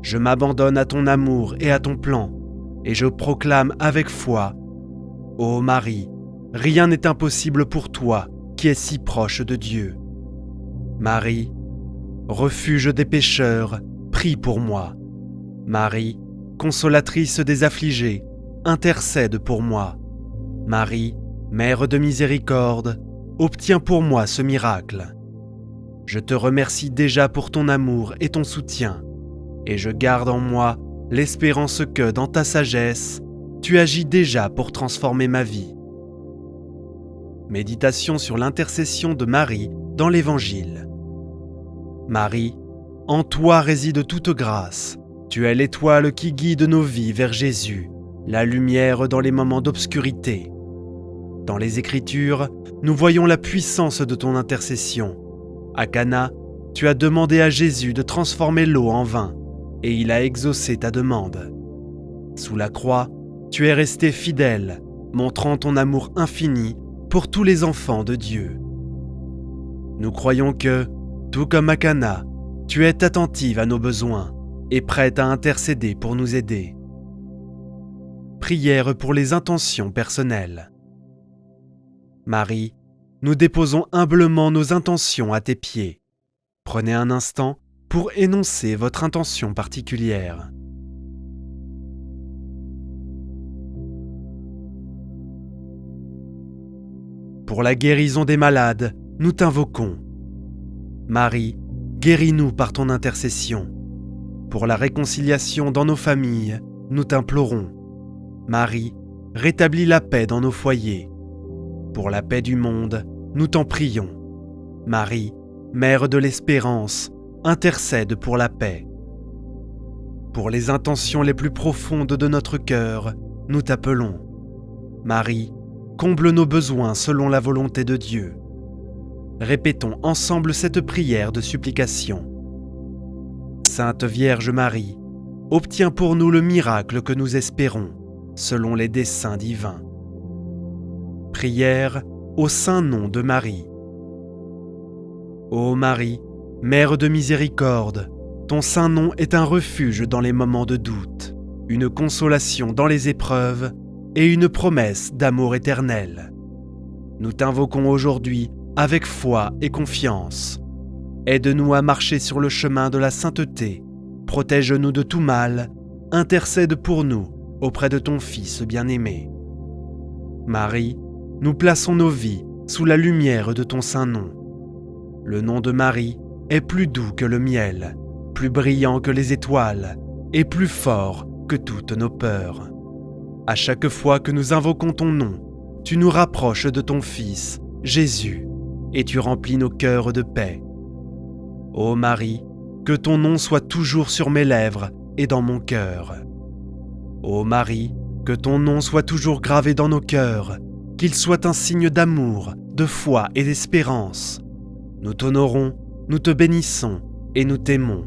Je m'abandonne à ton amour et à ton plan, et je proclame avec foi: Ô Marie, rien n'est impossible pour toi qui es si proche de Dieu. Marie, refuge des pécheurs, prie pour moi. Marie, consolatrice des affligés, intercède pour moi. Marie, Mère de miséricorde, obtiens pour moi ce miracle. Je te remercie déjà pour ton amour et ton soutien, et je garde en moi l'espérance que, dans ta sagesse, tu agis déjà pour transformer ma vie. Méditation sur l'intercession de Marie dans l'Évangile. Marie, en toi réside toute grâce. Tu es l'étoile qui guide nos vies vers Jésus, la lumière dans les moments d'obscurité. Dans les Écritures, nous voyons la puissance de ton intercession. À Cana, tu as demandé à Jésus de transformer l'eau en vin, et il a exaucé ta demande. Sous la croix, tu es resté fidèle, montrant ton amour infini pour tous les enfants de Dieu. Nous croyons que, tout comme à Cana, tu es attentive à nos besoins et prête à intercéder pour nous aider. Prière pour les intentions personnelles. Marie, nous déposons humblement nos intentions à tes pieds. Prenez un instant pour énoncer votre intention particulière. Pour la guérison des malades, nous t'invoquons. Marie, guéris-nous par ton intercession. Pour la réconciliation dans nos familles, nous t'implorons. Marie, rétablis la paix dans nos foyers. Pour la paix du monde, nous t'en prions. Marie, Mère de l'espérance, intercède pour la paix. Pour les intentions les plus profondes de notre cœur, nous t'appelons. Marie, comble nos besoins selon la volonté de Dieu. Répétons ensemble cette prière de supplication. Sainte Vierge Marie, obtiens pour nous le miracle que nous espérons, selon les desseins divins. Prière au saint nom de Marie. Ô Marie, Mère de miséricorde, ton saint nom est un refuge dans les moments de doute, une consolation dans les épreuves et une promesse d'amour éternel. Nous t'invoquons aujourd'hui avec foi et confiance. Aide-nous à marcher sur le chemin de la sainteté, protège-nous de tout mal, intercède pour nous auprès de ton Fils bien-aimé. Marie, nous plaçons nos vies sous la lumière de ton saint nom. Le nom de Marie est plus doux que le miel, plus brillant que les étoiles et plus fort que toutes nos peurs. À chaque fois que nous invoquons ton nom, tu nous rapproches de ton Fils, Jésus, et tu remplis nos cœurs de paix. Ô Marie, que ton nom soit toujours sur mes lèvres et dans mon cœur. Ô Marie, que ton nom soit toujours gravé dans nos cœurs, qu'il soit un signe d'amour, de foi et d'espérance. Nous t'honorons, nous te bénissons et nous t'aimons.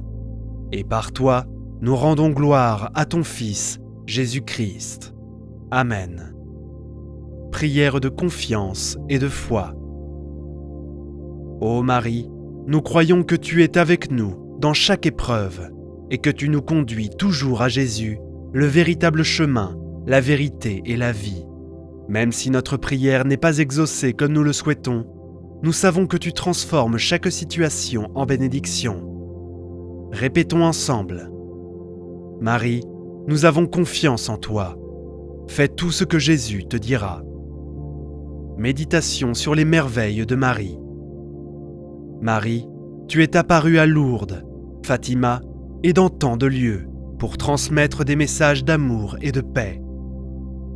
Et par toi, nous rendons gloire à ton Fils, Jésus-Christ. Amen. Prière de confiance et de foi. Ô Marie, nous croyons que tu es avec nous dans chaque épreuve et que tu nous conduis toujours à Jésus, le véritable chemin, la vérité et la vie. Même si notre prière n'est pas exaucée comme nous le souhaitons, nous savons que tu transformes chaque situation en bénédiction. Répétons ensemble. Marie, nous avons confiance en toi. Fais tout ce que Jésus te dira. Méditation sur les merveilles de Marie. Marie, tu es apparue à Lourdes, Fatima et dans tant de lieux pour transmettre des messages d'amour et de paix.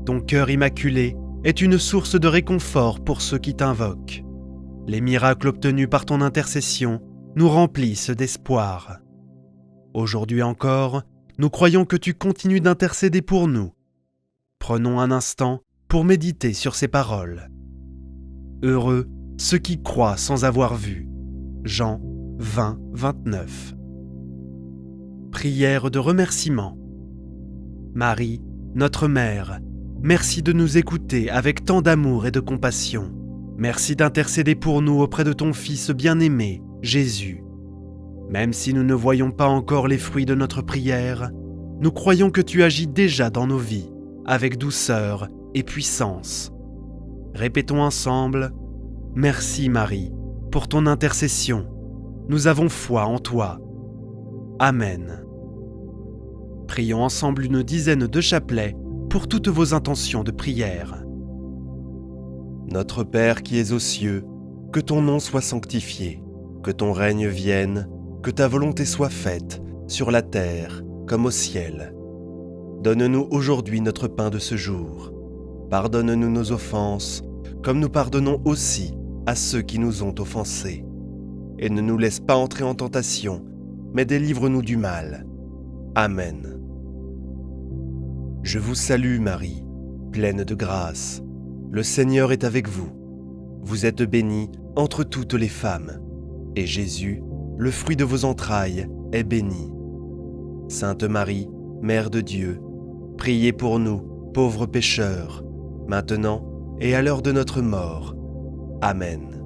Ton cœur immaculé est une source de réconfort pour ceux qui t'invoquent. Les miracles obtenus par ton intercession nous remplissent d'espoir. Aujourd'hui encore, nous croyons que tu continues d'intercéder pour nous. Prenons un instant pour méditer sur ces paroles. Heureux ceux qui croient sans avoir vu. Jean 20, 29. Prière de remerciement. Marie, notre Mère, merci de nous écouter avec tant d'amour et de compassion. Merci d'intercéder pour nous auprès de ton Fils bien-aimé, Jésus. Même si nous ne voyons pas encore les fruits de notre prière, nous croyons que tu agis déjà dans nos vies, avec douceur et puissance. Répétons ensemble, « Merci Marie, pour ton intercession. Nous avons foi en toi. Amen. » Prions ensemble une dizaine de chapelets pour toutes vos intentions de prière. Notre Père qui es aux cieux, que ton nom soit sanctifié, que ton règne vienne, que ta volonté soit faite, sur la terre comme au ciel. Donne-nous aujourd'hui notre pain de ce jour. Pardonne-nous nos offenses, comme nous pardonnons aussi à ceux qui nous ont offensés. Et ne nous laisse pas entrer en tentation, mais délivre-nous du mal. Amen. Je vous salue Marie, pleine de grâce. Le Seigneur est avec vous. Vous êtes bénie entre toutes les femmes, et Jésus, le fruit de vos entrailles, est béni. Sainte Marie, Mère de Dieu, priez pour nous, pauvres pécheurs, maintenant et à l'heure de notre mort. Amen.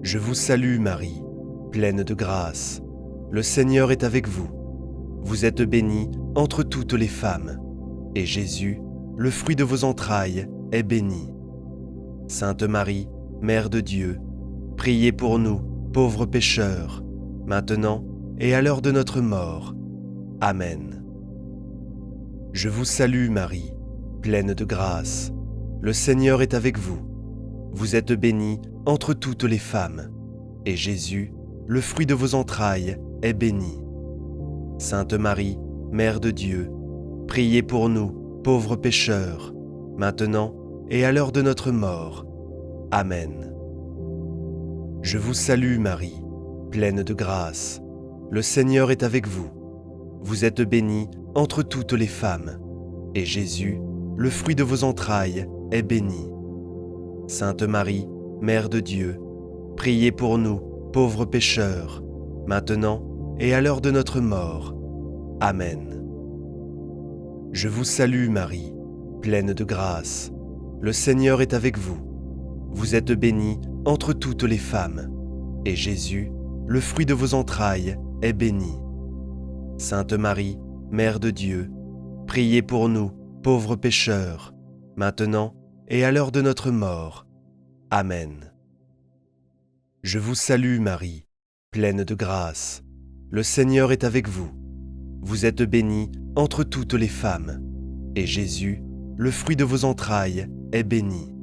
Je vous salue Marie, pleine de grâce. Le Seigneur est avec vous. Vous êtes bénie entre toutes les femmes, et Jésus, le fruit de vos entrailles, est béni. Sainte Marie, Mère de Dieu, priez pour nous, pauvres pécheurs, maintenant et à l'heure de notre mort. Amen. Je vous salue Marie, pleine de grâce. Le Seigneur est avec vous. Vous êtes bénie entre toutes les femmes, et Jésus, le fruit de vos entrailles, est béni. Sainte Marie, Mère de Dieu, priez pour nous, pauvres pécheurs, maintenant et à l'heure de notre mort. Amen. Je vous salue Marie, pleine de grâce. Le Seigneur est avec vous. Vous êtes bénie entre toutes les femmes, et Jésus, le fruit de vos entrailles, est béni. Sainte Marie, Mère de Dieu, priez pour nous, pauvres pécheurs, maintenant et à l'heure de notre mort. Amen. Je vous salue Marie, pleine de grâce. Le Seigneur est avec vous. Vous êtes bénie entre toutes les femmes, et Jésus, le fruit de vos entrailles, est béni. Sainte Marie, Mère de Dieu, priez pour nous, pauvres pécheurs, maintenant et à l'heure de notre mort. Amen. Je vous salue Marie, pleine de grâce. Le Seigneur est avec vous. Vous êtes bénie entre toutes les femmes, et Jésus, le fruit de vos entrailles, est béni.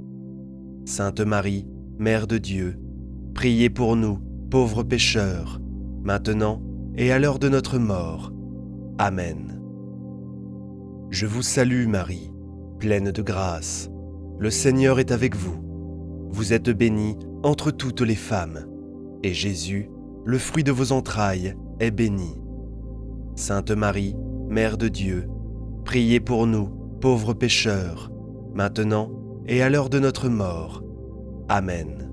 Sainte Marie, Mère de Dieu, priez pour nous, pauvres pécheurs, maintenant et à l'heure de notre mort. Amen. Je vous salue Marie, pleine de grâce. Le Seigneur est avec vous. Vous êtes bénie entre toutes les femmes, et Jésus, le fruit de vos entrailles, est béni. Sainte Marie, Mère de Dieu, priez pour nous, pauvres pécheurs, maintenant et à l'heure de notre mort. Amen.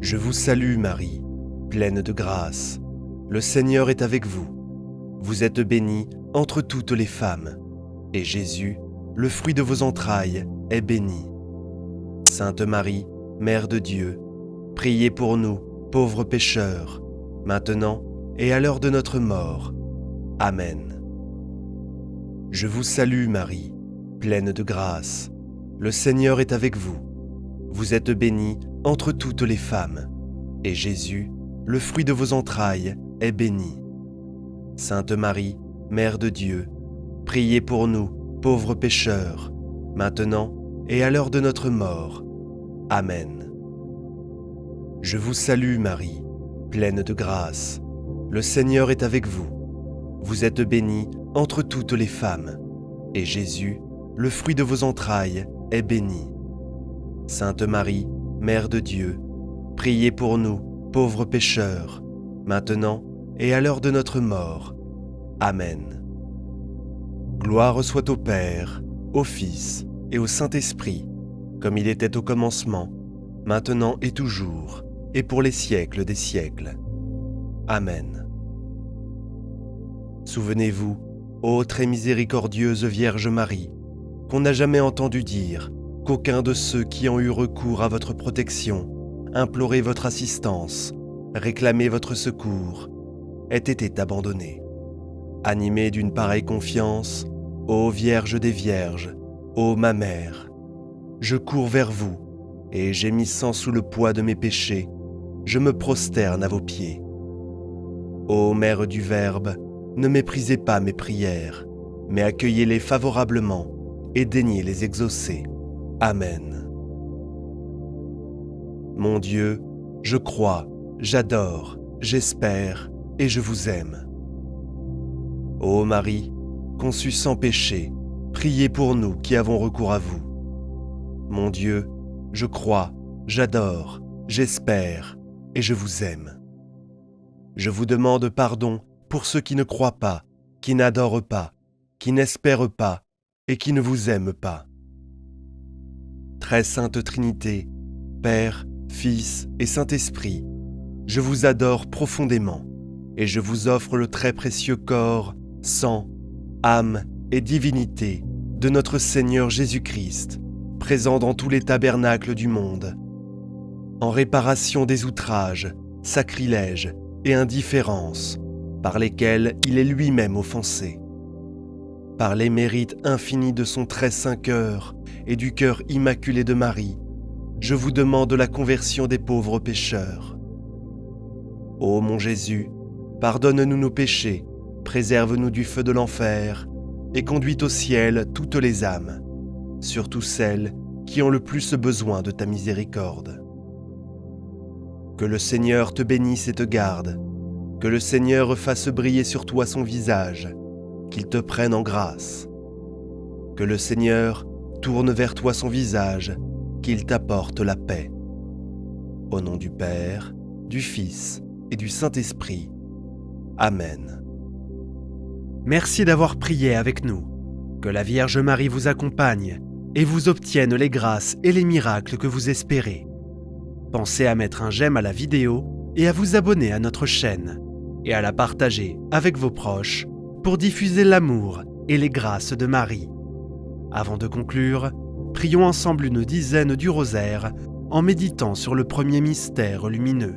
Je vous salue Marie, pleine de grâce. Le Seigneur est avec vous. Vous êtes bénie entre toutes les femmes, et Jésus, le fruit de vos entrailles, est béni. Sainte Marie, Mère de Dieu, priez pour nous, pauvres pécheurs, maintenant et à l'heure de notre mort. Amen. Je vous salue Marie, pleine de grâce. Le Seigneur est avec vous. Vous êtes bénie entre toutes les femmes, et Jésus, le fruit de vos entrailles, est béni. Sainte Marie, Mère de Dieu, priez pour nous, pauvres pécheurs, maintenant et à l'heure de notre mort. Amen. Je vous salue Marie, pleine de grâce. Le Seigneur est avec vous. Vous êtes bénie entre toutes les femmes, et Jésus, le fruit de vos entrailles, est béni. Sainte Marie, Mère de Dieu, priez pour nous, pauvres pécheurs, maintenant et à l'heure de notre mort. Amen. Gloire soit au Père, au Fils et au Saint-Esprit, comme il était au commencement, maintenant et toujours, et pour les siècles des siècles. Amen. Souvenez-vous, ô très miséricordieuse Vierge Marie, qu'on n'a jamais entendu dire qu'aucun de ceux qui ont eu recours à votre protection, imploré votre assistance, réclamé votre secours, ait été abandonné. Animé d'une pareille confiance, ô Vierge des Vierges, ô ma Mère, je cours vers vous, et gémissant sous le poids de mes péchés, je me prosterne à vos pieds. Ô Mère du Verbe, ne méprisez pas mes prières, mais accueillez-les favorablement et daignez les exaucer. Amen. Mon Dieu, je crois, j'adore, j'espère et je vous aime. Ô Marie, conçue sans péché, priez pour nous qui avons recours à vous. Mon Dieu, je crois, j'adore, j'espère et je vous aime. Je vous demande pardon pour ceux qui ne croient pas, qui n'adorent pas, qui n'espèrent pas et qui ne vous aiment pas. Très sainte Trinité, Père, Fils et Saint-Esprit, je vous adore profondément et je vous offre le très précieux corps, sang, âme et divinité de notre Seigneur Jésus-Christ, présent dans tous les tabernacles du monde, en réparation des outrages, sacrilèges et indifférences par lesquels il est lui-même offensé. Par les mérites infinis de son très saint cœur et du cœur immaculé de Marie, je vous demande la conversion des pauvres pécheurs. Ô mon Jésus, pardonne-nous nos péchés, préserve-nous du feu de l'enfer et conduis au ciel toutes les âmes, surtout celles qui ont le plus besoin de ta miséricorde. Que le Seigneur te bénisse et te garde, que le Seigneur fasse briller sur toi son visage, qu'il te prenne en grâce. Que le Seigneur tourne vers toi son visage, qu'il t'apporte la paix. Au nom du Père, du Fils et du Saint-Esprit. Amen. Merci d'avoir prié avec nous. Que la Vierge Marie vous accompagne et vous obtienne les grâces et les miracles que vous espérez. Pensez à mettre un j'aime à la vidéo et à vous abonner à notre chaîne et à la partager avec vos proches pour diffuser l'amour et les grâces de Marie. Avant de conclure, prions ensemble une dizaine du rosaire en méditant sur le premier mystère lumineux.